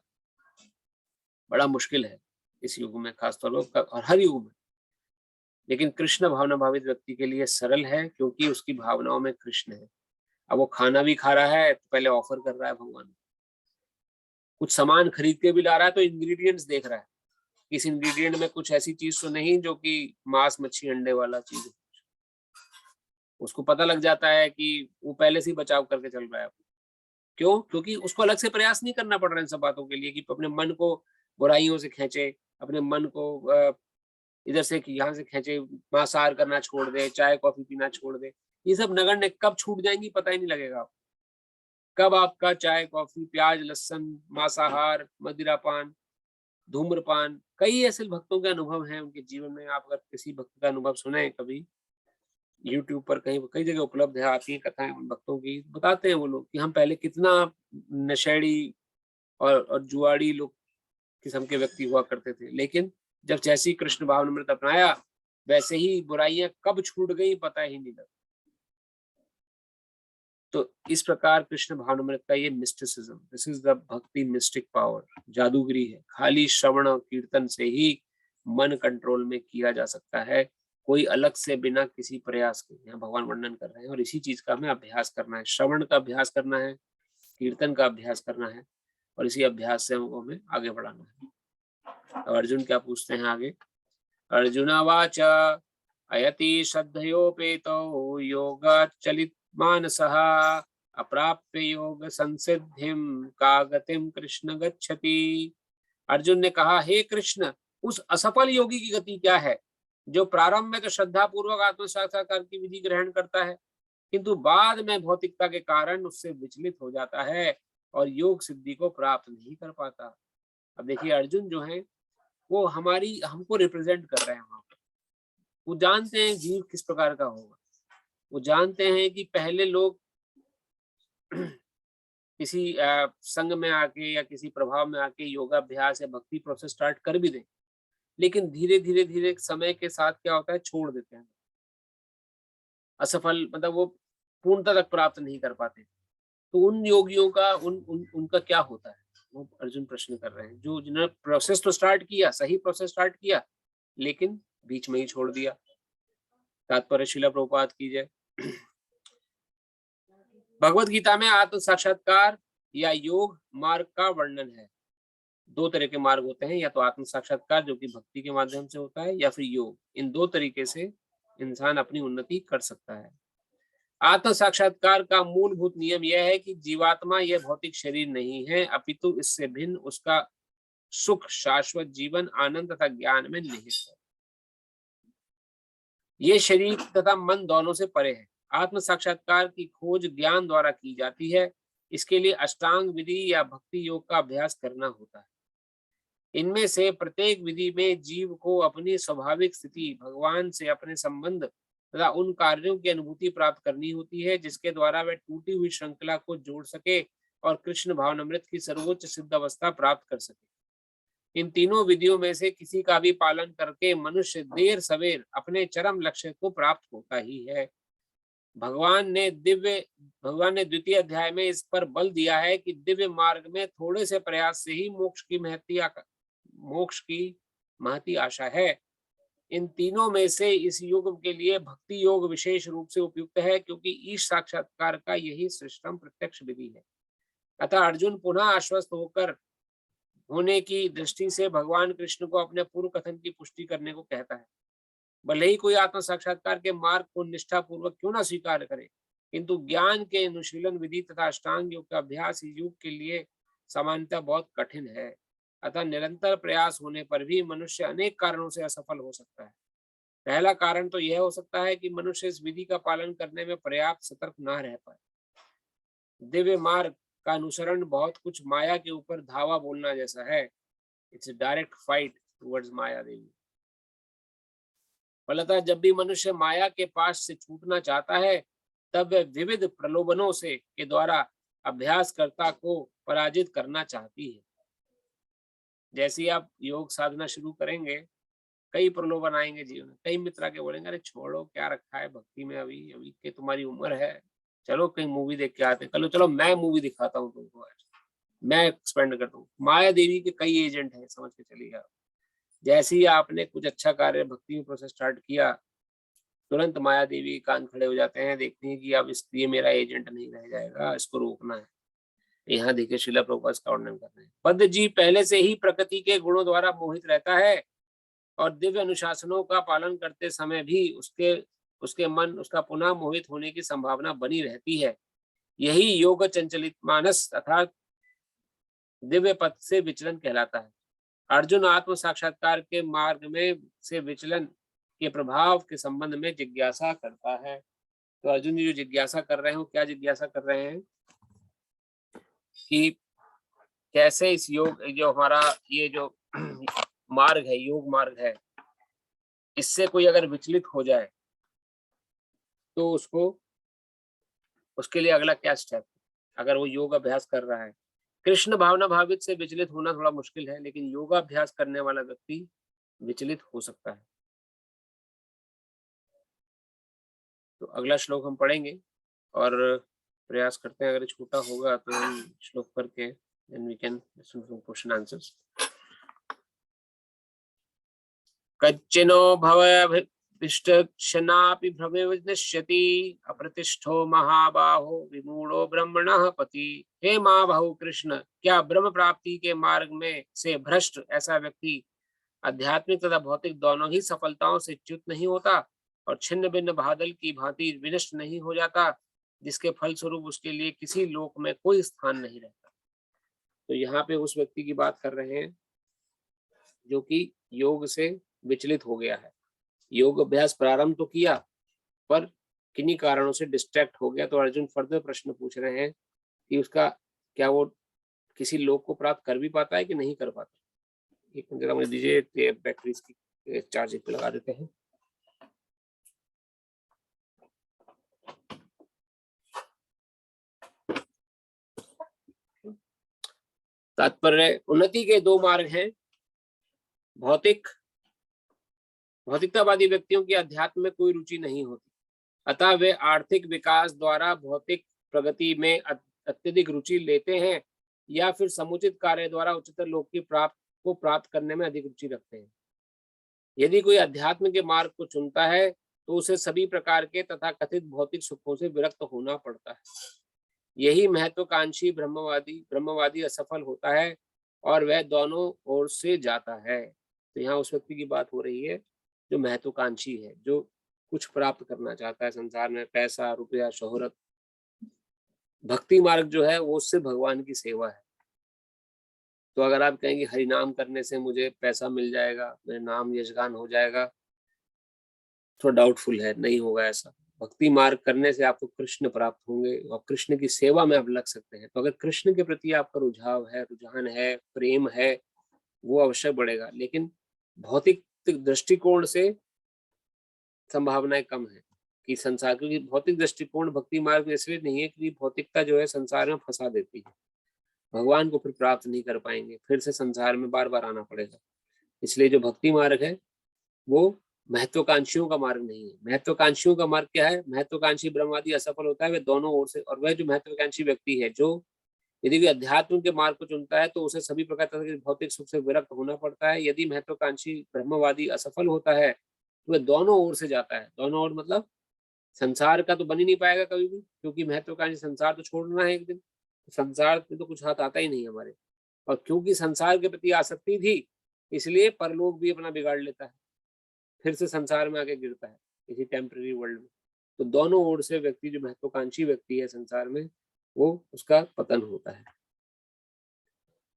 बड़ा मुश्किल है इस युग में, खासतौर पर और हर युग में। लेकिन कृष्ण भावना भावित व्यक्ति के लिए सरल है, क्योंकि उसकी भावनाओं में कृष्ण है। अब वो खाना भी खा रहा है तो पहले ऑफर कर रहा है भगवान, कुछ सामान खरीद के भी ला रहा है तो इंग्रेडिएंट्स देख रहा है, इस इंग्रेडिएंट में कुछ ऐसी चीज तो नहीं जो कि मांस मच्छी अंडे वाला चीज है। उसको पता लग जाता है कि वो पहले से ही बचाव करके चल रहा है। क्यों? क्योंकि उसको अलग से प्रयास नहीं करना पड़ रहा है इन सब बातों के लिए, कि अपने मन को बुराइयों से खींचे, अपने मन को इधर से यहाँ से खींचे, मांसाहार करना छोड़ दे, चाय कॉफी पीना छोड़ दे। ये सब नगण्य कब छूट जाएंगी पता ही नहीं लगेगा। कब आपका चाय कॉफी, प्याज लहसुन, मांसाहार, मदिरापान, धूम्रपान, कई ऐसे भक्तों के अनुभव हैं उनके जीवन में। आप अगर किसी भक्त का अनुभव सुने कभी, YouTube पर कई जगह उपलब्ध है, आती है कथाएं उन भक्तों की, बताते हैं वो लोग कि हम पहले कितना नशेड़ी और जुआड़ी लोग किस्म के व्यक्ति हुआ करते थे, लेकिन जब जैसे ही कृष्ण भावनामृत अपनाया, वैसे ही बुराइयां कब छूट गई पता ही नहीं लगा। तो इस प्रकार कृष्ण भावनामृत का ये मिस्टिसिज्म, दिस इज द भक्ति मिस्टिक पावर, जादूगरी है। खाली श्रवण और कीर्तन से ही मन कंट्रोल में किया जा सकता है, कोई अलग से बिना किसी प्रयास के। यहाँ भगवान वर्णन कर रहे हैं, और इसी चीज का हमें अभ्यास करना है, श्रवण का अभ्यास करना है, कीर्तन का अभ्यास करना है, और इसी अभ्यास से हमको हमें आगे बढ़ाना है। अब अर्जुन क्या पूछते हैं आगे? अर्जुनवाच अयति श्रद्धयोपेतो योगाच्चलित मानसः अप्राप्य योग संसिद्धिं का गतिम कृष्ण गच्छति। अर्जुन ने कहा, हे कृष्ण, उस असफल योगी की गति क्या है जो प्रारंभ में तो श्रद्धा पूर्वक आत्म साक्षात्कार की विधि ग्रहण करता है, किंतु बाद में भौतिकता के कारण उससे विचलित हो जाता है और योग सिद्धि को प्राप्त नहीं कर पाता। अब देखिए, अर्जुन जो है वो हमको रिप्रेजेंट कर रहे हैं वहां पर। वो जानते हैं जीव किस प्रकार का होगा, वो जानते हैं कि पहले लोग किसी संग में आके या किसी प्रभाव में आके योगाभ्यास या भक्ति प्रोसेस स्टार्ट कर भी दें, लेकिन धीरे धीरे धीरे समय के साथ क्या होता है, छोड़ देते हैं, असफल, मतलब वो पूर्णता तक प्राप्त नहीं कर पाते। तो उन योगियों का उनका क्या होता है, वो अर्जुन प्रश्न कर रहे हैं, जो जिन्होंने प्रोसेस तो स्टार्ट किया, सही प्रोसेस स्टार्ट किया, लेकिन बीच में ही छोड़ दिया। तात्पर्य श्रील प्रभुपाद की जय। भगवत गीता में आत्म साक्षात्कार या योग मार्ग का वर्णन है। दो तरह के मार्ग होते हैं, या तो आत्म साक्षात्कार जो कि भक्ति के माध्यम से होता है, या फिर योग। इन दो तरीके से इंसान अपनी उन्नति कर सकता है। आत्म साक्षात्कार का मूलभूत नियम यह है कि जीवात्मा यह भौतिक शरीर नहीं है, अपितु इससे भिन्न उसका सुख, शाश्वत जीवन, आनंद तथा ज्ञान में निहित है। ये शरीर तथा मन दोनों से परे है। आत्म साक्षात्कार की खोज ज्ञान द्वारा की जाती है। इसके लिए अष्टांग विधि या भक्ति योग का अभ्यास करना होता है। इनमें से प्रत्येक विधि में जीव को अपनी स्वाभाविक स्थिति, भगवान से अपने संबंध तथा उन कार्यों की अनुभूति प्राप्त करनी होती है जिसके द्वारा वह टूटी हुई श्रृंखला को जोड़ सके और कृष्ण भावनामृत की सर्वोच्च सिद्ध अवस्था प्राप्त कर सके। इन तीनों विधियों में से किसी का भी पालन करके मनुष्य देर सवेर अपने चरम लक्ष्य को प्राप्त होता ही है। भगवान ने द्वितीय अध्याय में इस पर बल दिया है कि दिव्य मार्ग में थोड़े से प्रयास से ही मोक्ष की महती आशा है। इन तीनों में से इस युग के लिए भक्ति योग विशेष रूप से उपयुक्त है, क्योंकि ईश साक्षात्कार का यही श्रेष्ठतम प्रत्यक्ष विधि है। अतः अर्जुन पुनः आश्वस्त होने की दृष्टि से भगवान कृष्ण को अपने पूर्व कथन की पुष्टि करने को कहता है। भले ही कोई आत्म साक्षात्कार के मार्ग को निष्ठा पूर्वक क्यों न स्वीकार करे, किंतु ज्ञान के अनुशीलन विधि तथा अष्टांग योग का अभ्यास इस युग के लिए सामान्यतः बहुत कठिन है। अतः निरंतर प्रयास होने पर भी मनुष्य अनेक कारणों से असफल हो सकता है। पहला कारण तो यह हो सकता है कि मनुष्य इस विधि का पालन करने में पर्याप्त सतर्क न रह पाए। दिव्य मार्ग का अनुसरण बहुत कुछ माया के ऊपर धावा बोलना जैसा है। It's a direct fight towards Maya Devi. फलतः जब भी मनुष्य माया के पास से छूटना चाहता है, तब वह विविध प्रलोभनों के द्वारा अभ्यासकर्ता को पराजित करना चाहती है। जैसे ही आप योग साधना शुरू करेंगे, कई प्रलोभन आएंगे जीवन में। कई मित्र के बोलेंगे, अरे छोड़ो, क्या रखा है भक्ति में, अभी के तुम्हारी उम्र है, चलो कहीं मूवी देख के आते हैं। चलो मैं मूवी दिखाता हूँ तुमको, आज मैं एक्सपेंड करता हूँ। माया देवी के कई एजेंट हैं, समझ के चलिएगा। जैसे ही आपने कुछ अच्छा कार्य भक्ति में प्रोसेस स्टार्ट किया, तुरंत माया देवी कान खड़े हो जाते हैं, देखते हैं कि अब इसलिए मेरा एजेंट नहीं रह जाएगा, इसको रोकना है। यहाँ देखिए श्रील प्रभुपाद का वर्णन कर रहे हैं। बद्ध जीव पहले से ही प्रकृति के गुणों द्वारा मोहित रहता है और दिव्य अनुशासनों का पालन करते समय भी उसके मन उसका पुनः मोहित होने की संभावना बनी रहती है। यही योग चंचलित मानस अर्थात दिव्य पथ से विचलन कहलाता है। अर्जुन आत्म साक्षात्कार के मार्ग में से विचलन के प्रभाव के संबंध में जिज्ञासा करता है। तो अर्जुन जी जो जिज्ञासा कर रहे हैं, क्या जिज्ञासा कर रहे हैं कि कैसे इस योग, जो हमारा ये जो मार्ग है, योग मार्ग है, इससे कोई अगर विचलित हो जाए तो उसके लिए अगला क्या स्टेप, अगर वो योग अभ्यास कर रहा है। कृष्ण भावना भावित से विचलित होना थोड़ा मुश्किल है, लेकिन योगाभ्यास करने वाला व्यक्ति विचलित हो सकता है। तो अगला श्लोक हम पढ़ेंगे और प्रयास करते हैं, अगर छोटा होगा तो हम श्लोक करके then we can listen to question answers. कच्चिनो भवभिष्टक्षणापि भ्रमे विनश्यति अप्रतिष्ठो महाबाहो विमूढ़ो ब्रह्मणः पति। हे महाबाहु कृष्ण, क्या ब्रह्म प्राप्ति के मार्ग में से भ्रष्ट ऐसा व्यक्ति आध्यात्मिक तथा भौतिक दोनों ही सफलताओं से च्युत नहीं होता और छिन्न भिन्न बादल की भांति विनष्ट नहीं हो जाता, जिसके फलस्वरूप उसके लिए किसी लोक में कोई स्थान नहीं रहता। तो यहाँ पे उस व्यक्ति की बात कर रहे हैं जो कि योग से विचलित हो गया है। योग अभ्यास प्रारंभ तो किया पर किन्हीं कारणों से डिस्ट्रैक्ट हो गया। तो अर्जुन फर्दर प्रश्न पूछ रहे हैं कि उसका क्या वो किसी लोक को प्राप्त कर भी पाता है कि नहीं कर पाता। एक मिनट जरा मुझे दीजिए, बैटरी की चार्जिंग पे लगा देते हैं। तात्पर्य, उन्नति के दो मार्ग हैं। भौतिकतावादी व्यक्तियों की अध्यात्म में कोई रुचि नहीं होती, अतः वे आर्थिक विकास द्वारा भौतिक प्रगति में अत्यधिक रुचि लेते हैं या फिर समुचित कार्य द्वारा उच्चतर लोक की प्राप्त करने में अधिक रुचि रखते हैं। यदि कोई अध्यात्म के मार्ग को चुनता है तो उसे सभी प्रकार के तथा कथित भौतिक सुखों से विरक्त होना पड़ता है। यही महत्वाकांक्षी ब्रह्मवादी असफल होता है और वह दोनों ओर से जाता है। तो यहाँ उस व्यक्ति की बात हो रही है जो महत्वाकांक्षी है, जो कुछ प्राप्त करना चाहता है संसार में, पैसा, रुपया, शोहरत। भक्ति मार्ग जो है वो उससे भगवान की सेवा है। तो अगर आप कहेंगे हरि नाम करने से मुझे पैसा मिल जाएगा, मेरा नाम यशगान हो जाएगा, थोड़ा डाउटफुल है, नहीं होगा ऐसा। भक्ति मार्ग करने से आपको कृष्ण प्राप्त होंगे और कृष्ण की सेवा में आप लग सकते हैं। तो अगर कृष्ण के प्रति आपका रुझान है, प्रेम है, वो अवश्य बढ़ेगा। लेकिन भौतिक दृष्टिकोण से संभावनाएं कम है कि संसार, क्योंकि भौतिक दृष्टिकोण भक्ति मार्ग में इसलिए नहीं है कि भौतिकता जो है संसार में फंसा देती है। भगवान को फिर प्राप्त नहीं कर पाएंगे, फिर से संसार में बार बार आना पड़ेगा। इसलिए जो भक्ति मार्ग है वो महत्वाकांक्षियों का मार्ग नहीं है। महत्वाकांक्षियों का मार्ग क्या है? महत्वाकांक्षी ब्रह्मवादी असफल होता है वह दोनों ओर से, और वह जो महत्वाकांक्षी व्यक्ति है जो यदि भी अध्यात्म के मार्ग को चुनता है तो उसे सभी प्रकार के भौतिक सुख से विरक्त होना पड़ता है। यदि महत्वाकांक्षी ब्रह्मवादी असफल होता है तो वह दोनों ओर से जाता है। दोनों ओर मतलब संसार का तो बन ही नहीं पाएगा कभी भी, क्योंकि महत्वाकांक्षी संसार तो छोड़ना है एक दिन। संसार में तो कुछ हाथ आता ही नहीं हमारे, और क्योंकि संसार के प्रति आसक्ति थी इसलिए परलोक भी अपना बिगाड़ लेता है, फिर से संसार में आके गिरता है इसी टेम्पररी वर्ल्ड में। तो दोनों ओर से व्यक्ति जो महत्वाकांक्षी व्यक्ति है संसार में, वो उसका पतन होता है।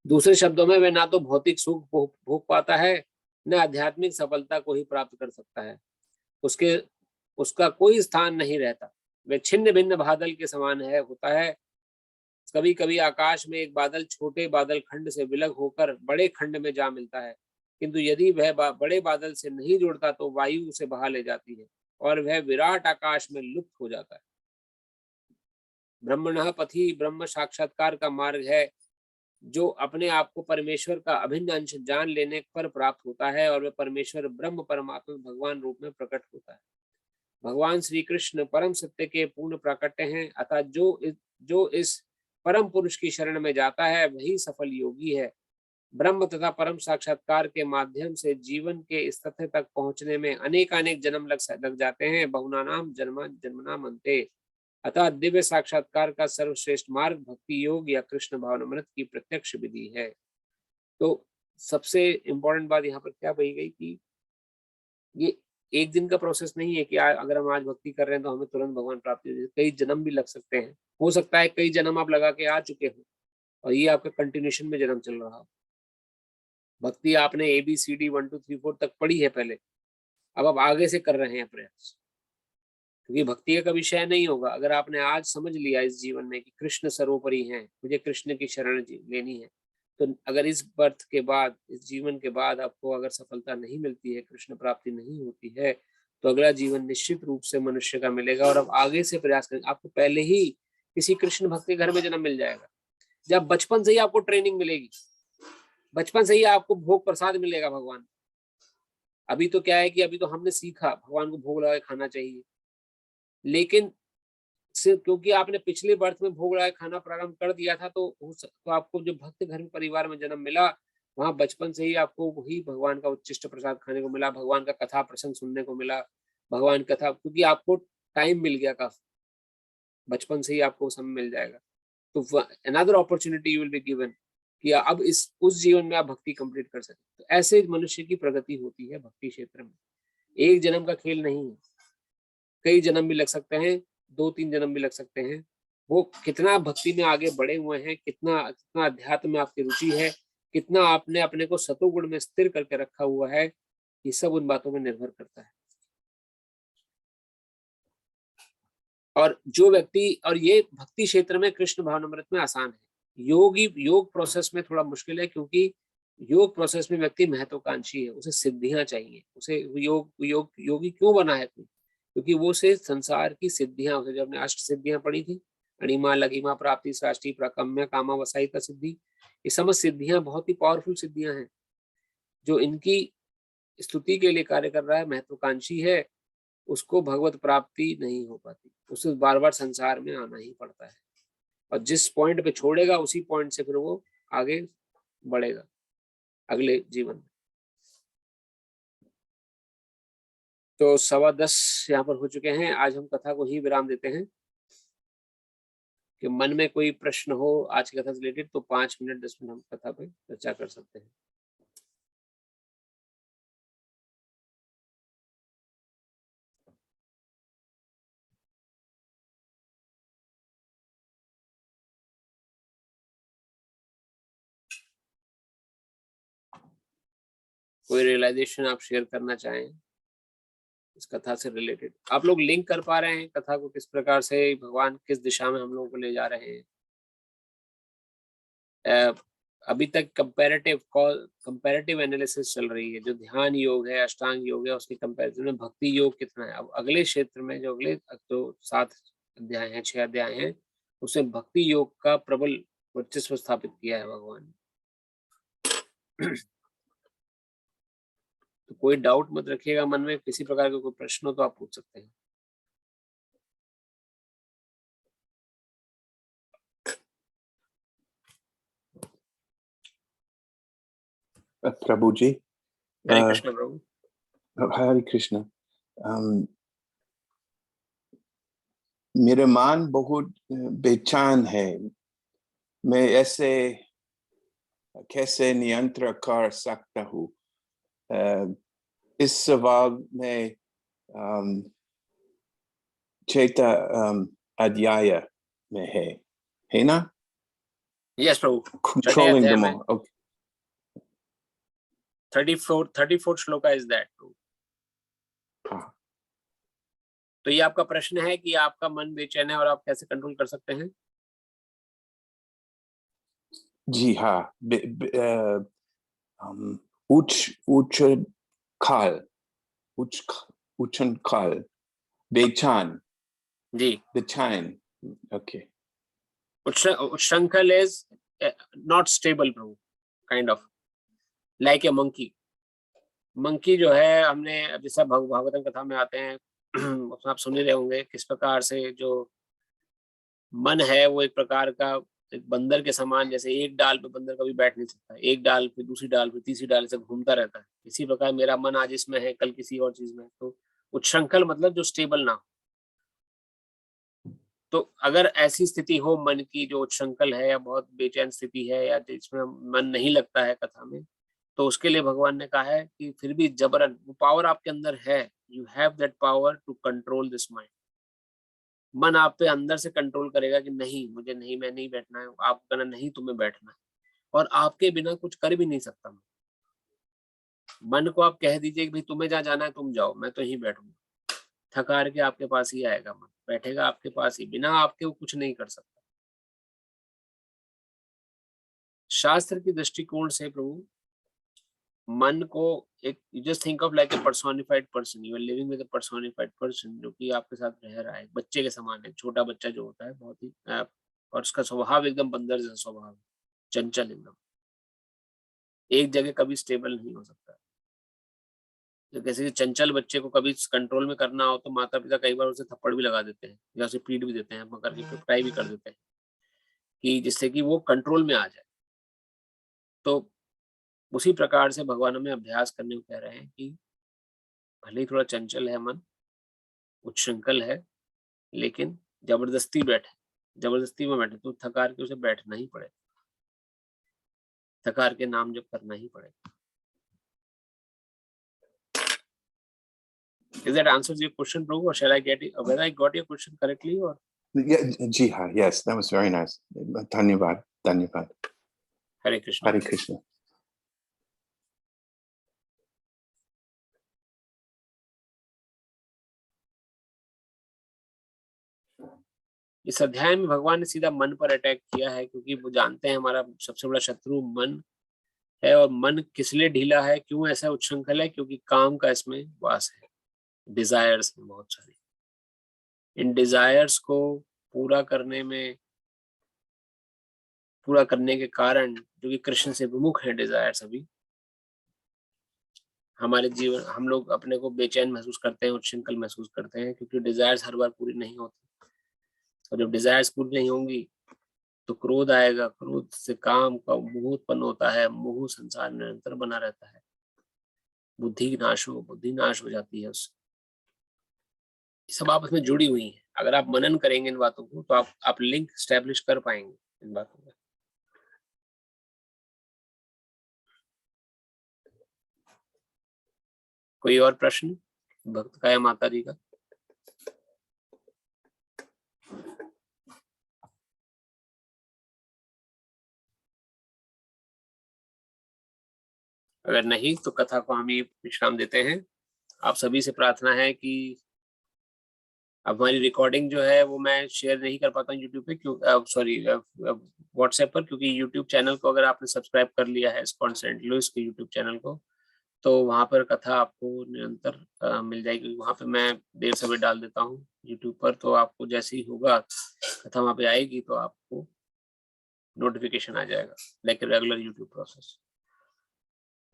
दूसरे शब्दों में वह ना तो भौतिक सुख भोग पाता है न आध्यात्मिक सफलता को ही प्राप्त कर सकता है। उसका कोई स्थान नहीं रहता। वह छिन्न भिन्न बादल के समान होता है। कभी कभी आकाश में एक बादल छोटे बादल खंड से विलग होकर बड़े खंड में जा मिलता है, किंतु यदि वह बड़े बादल से नहीं जुड़ता तो वायु उसे बहा ले जाती है और वह विराट आकाश में लुप्त हो जाता है। ब्रह्मणः पथि ब्रह्म साक्षात्कार का मार्ग है जो अपने आप को परमेश्वर का अभिन्न अंश जान लेने पर प्राप्त होता है, और वह परमेश्वर ब्रह्म परमात्मा भगवान रूप में प्रकट होता है। भगवान श्री कृष्ण परम सत्य के पूर्ण प्राकट्य हैं, अतः जो इस परम पुरुष की शरण में जाता है वही सफल योगी है। ब्रह्म तथा परम साक्षात्कार के माध्यम से जीवन के इस तथ्य तक पहुंचने में अनेक जन्म लग जाते हैं। बहुनानाम जन्मनाम अन्ते। अतः दिव्य साक्षात्कार का सर्वश्रेष्ठ मार्ग भक्ति योग या कृष्ण भावनामृत की प्रत्यक्ष विधि है। तो सबसे इम्पोर्टेंट बात यहाँ पर क्या कही गई कि ये एक दिन का प्रोसेस नहीं है कि अगर हम आज भक्ति कर रहे हैं तो हमें तुरंत भगवान प्राप्ति हो जाए। कई जन्म भी लग सकते हैं। हो सकता है कई जन्म आप लगा के आ चुके हो और ये आपका कंटिन्यूशन में जन्म चल रहा हो। भक्ति आपने ABCD 1 2 3 4 तक पढ़ी है पहले, अब आप आगे से कर रहे हैं प्रयास, क्योंकि भक्ति का विषय नहीं होगा। अगर आपने आज समझ लिया इस जीवन में कि कृष्ण सर्वोपरि हैं, मुझे कृष्ण की शरण लेनी है, तो अगर इस बर्थ के बाद, इस जीवन के बाद आपको अगर सफलता नहीं मिलती है, कृष्ण प्राप्ति नहीं होती है, तो अगला जीवन निश्चित रूप से मनुष्य का मिलेगा और आप आगे से प्रयास करें। आपको पहले ही किसी कृष्ण भक्त के घर में जन्म मिल जाएगा। जब बचपन से ही आपको ट्रेनिंग मिलेगी, बचपन से ही आपको भोग प्रसाद मिलेगा भगवान। अभी तो क्या है कि अभी तो हमने सीखा भगवान को भोग लगा खाना चाहिए, लेकिन क्योंकि आपने पिछले बर्थ में भोग लगा खाना प्रारंभ कर दिया था, तो आपको जो भक्त घर में परिवार में जन्म मिला, वहां बचपन से ही आपको वही भगवान का उच्चिष्ट प्रसाद खाने को मिला, भगवान का कथा प्रसंग सुनने को मिला, भगवान कथा, क्योंकि आपको टाइम मिल गया काफी, बचपन से ही आपको समय मिल जाएगा। तो another opportunity you will be given कि अब उस जीवन में आप भक्ति कंप्लीट कर सकते। तो ऐसे मनुष्य की प्रगति होती है भक्ति क्षेत्र में। एक जन्म का खेल नहीं है, कई जन्म भी लग सकते हैं, 2-3 जन्म भी लग सकते हैं। वो कितना भक्ति में आगे बढ़े हुए हैं, कितना कितना अध्यात्म में आपकी रुचि है, कितना आपने अपने को सतोगुण में स्थिर करके रखा हुआ है, ये सब उन बातों में निर्भर करता है। और जो व्यक्ति, और ये भक्ति क्षेत्र में कृष्ण भावनामृत में आसान है, योग प्रोसेस में थोड़ा मुश्किल है, क्योंकि योग प्रोसेस में व्यक्ति महत्वाकांक्षी है, उसे सिद्धियां चाहिए। उसे योगी क्यों बना है कोई? क्योंकि वो से संसार की सिद्धियां, जो हमने अष्ट सिद्धियां पढ़ी थी, अणिमा लघिमा प्राप्ति साष्टी प्रकम्य कामा वसायिता सिद्धि, ये समस्त सिद्धियां बहुत ही पावरफुल सिद्धियां हैं। जो इनकी स्तुति के लिए कार्य कर रहा है, महत्वाकांक्षी है, उसको भगवत प्राप्ति नहीं हो पाती, उसे बार बार संसार में आना ही पड़ता है। और जिस पॉइंट पे छोड़ेगा, उसी पॉइंट से फिर वो आगे बढ़ेगा अगले जीवन में। तो 10:15 यहाँ पर हो चुके हैं। आज हम कथा को ही विराम देते हैं। कि मन में कोई प्रश्न हो आज की कथा से रिलेटेड, तो 5 मिनट 10 मिनट हम कथा पे चर्चा कर सकते हैं। कोई रियलाइजेशन आप शेयर करना चाहें इस कथा से रिलेटेड? आप लोग लिंक कर पा रहे हैं कथा को, किस प्रकार से भगवान किस दिशा में हम लोगों को ले जा रहे हैं? अभी तक कंपैरेटिव एनालिसिस चल रही है, जो ध्यान योग है, अष्टांग योग है, उसके कंपैरिजन में भक्ति योग कितना है। अब अगले क्षेत्र में जो अगले जो 7 अध्याय हैं, 6 अध्याय हैं, उसमें भक्ति योग का प्रबल वर्चस्व स्थापित किया है भगवान ने। तो कोई डाउट मत रखिएगा मन में, किसी प्रकार का कोई प्रश्न हो तो आप पूछ सकते हैं। प्रभु जी, हरे कृष्ण प्रभु। हरे कृष्ण। मेरा मन बहुत बेचैन है, मैं ऐसे कैसे नियंत्रण कर सकता हूँ? इस सवाल में 6 अध्याय में है ना? Yes Prabhu, Controlling them all. Okay. 34th shloka is that. हाँ। तो ये आपका प्रश्न है कि आपका मन बेचैन है और आप कैसे कंट्रोल कर सकते हैं? जी हाँ, उच्च काल बेचैन जी। बेचैन, ओके। उच्छृंखल इज नॉट स्टेबल प्रभु, kind of like a monkey जो है, हमने जैसा भागवतम कथा में आते हैं उसमें आप सुन ही रहे होंगे किस प्रकार से जो मन है वो एक प्रकार का एक बंदर के समान, जैसे एक डाल पे बंदर कभी बैठ नहीं सकता, एक डाल पे दूसरी डाल पे तीसरी डाल से घूमता रहता है। इसी प्रकार मेरा मन आज इसमें है, कल किसी और चीज में। तो उच्छृंखल मतलब जो स्टेबल ना हो। तो अगर ऐसी स्थिति हो मन की जो उच्छृंखल है या बहुत बेचैन स्थिति है या जिसमें मन नहीं लगता है कथा में, तो उसके लिए भगवान ने कहा है कि फिर भी जबरन, वो पावर आपके अंदर है, you have that power to control this mind. मन आप पे अंदर से कंट्रोल करेगा कि नहीं, मुझे नहीं, मैं नहीं बैठना है, आप कहना नहीं तुम्हें बैठना है, और आपके बिना कुछ कर भी नहीं सकता। मन को आप कह दीजिए कि भाई तुम्हें जहाँ जाना है तुम जाओ, मैं तो यहीं बैठूंगा, थकार के आपके पास ही आएगा, मन बैठेगा आपके पास ही, बिना आपके वो कुछ नहीं कर सकता। शास्त्र की दृष्टिकोण से प्रभु मन को एक, you just think of like a personified person, you are living with a personified person जो कि आपके साथ रह रहा है, बच्चे के समान है। छोटा बच्चा जो होता है बहुत ही और उसका स्वभाव एकदम बंदर जैसा स्वभाव, चंचल एकदम, एक जगह कभी स्टेबल नहीं हो सकता। तो जैसे चंचल बच्चे को कभी कंट्रोल में करना हो तो माता पिता कई बार उसे थप्पड़ भी लगा देते हैं या उसे पीट भी देते हैं, मगर की पिटाई भी कर देते हैं कि जिससे कि वो कंट्रोल में आ जाए। तो उसी प्रकार से भगवान हमें अभ्यास करने को कह रहे हैं कि भले ही थोड़ा चंचल है मन, उच्छृंखल है, लेकिन जबरदस्ती में बैठे तो थकार के उसे बैठना ही पड़े। थकार के नाम जब करना ही पड़ेगा। Is that answers your question, Prabhu, or shall I get it? Whether I got your question correctly or? Yeah, ji ha, yes, that was very nice. Dhanyavad, dhanyavad. Hare Krishna. Hare Krishna. इस अध्याय में भगवान ने सीधा मन पर अटैक किया है, क्योंकि वो जानते हैं हमारा सबसे बड़ा शत्रु मन है। और मन किस लिए ढीला है, क्यों ऐसा उच्छृंखल है? क्योंकि काम का इसमें वास है, डिजायर्स हैं बहुत सारी। इन डिजायर्स को पूरा करने के कारण, जो कि कृष्ण से विमुख है डिजायर्स, अभी हमारे जीवन, हम लोग अपने को बेचैन महसूस करते हैं, उच्छृंखल महसूस करते हैं, क्योंकि डिजायर्स हर बार पूरी नहीं होती। और जब डिजायर्स पूरी नहीं होंगी तो क्रोध आएगा, क्रोध से काम का मोह उत्पन्न होता है, मोह संसार निरंतर बना रहता है, बुद्धि नाश हो जाती है उससे। सब आपस में जुड़ी हुई है। अगर आप मनन करेंगे इन बातों को तो आप लिंक स्टैब्लिश कर पाएंगे इन बातों का। कोई और प्रश्न भक्त का या माता जी का? अगर नहीं तो कथा को हम ही विश्राम देते हैं। आप सभी से प्रार्थना है कि अब हमारी रिकॉर्डिंग जो है वो मैं शेयर नहीं कर पाता हूँ यूट्यूब पे, व्हाट्सएप पर, क्योंकि यूट्यूब चैनल को अगर आपने सब्सक्राइब कर लिया है इस्कॉन सेंट लुइस के यूट्यूब चैनल को, तो वहां पर कथा आपको निरंतर मिल जाएगी। वहां पे मैं देर समय डाल देता हूँ यूट्यूब पर, तो आपको जैसे ही होगा कथा वहां पे आएगी तो आपको नोटिफिकेशन आ जाएगा, like regular YouTube process.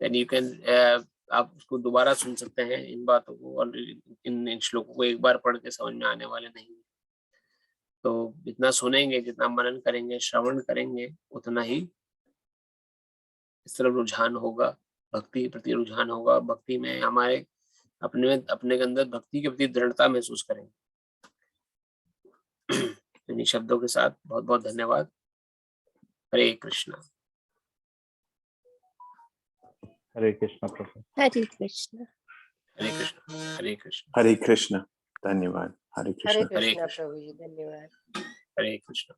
Then you can आप उसको दोबारा सुन सकते हैं इन बातों को, और इन श्लोकों को एक बार पढ़ के समझ में आने वाले नहीं। तो जितना सुनेंगे, जितना मनन करेंगे, श्रवण करेंगे, उतना ही इस तरफ रुझान होगा, भक्ति के प्रति रुझान होगा। भक्ति में हमारे अपने के अंदर भक्ति के प्रति दृढ़ता महसूस करेंगे। इन्हीं शब्दों के साथ बहुत बहुत धन्यवाद। हरे कृष्णा। Hare Krishna, Prabhu. हरे कृष्ण। हरे कृष्ण। हरे Krishna. Hare Krishna. Dhanyavad. Hare Krishna. हरे कृष्णा प्रभु जी, धन्यवाद। हरे कृष्ण।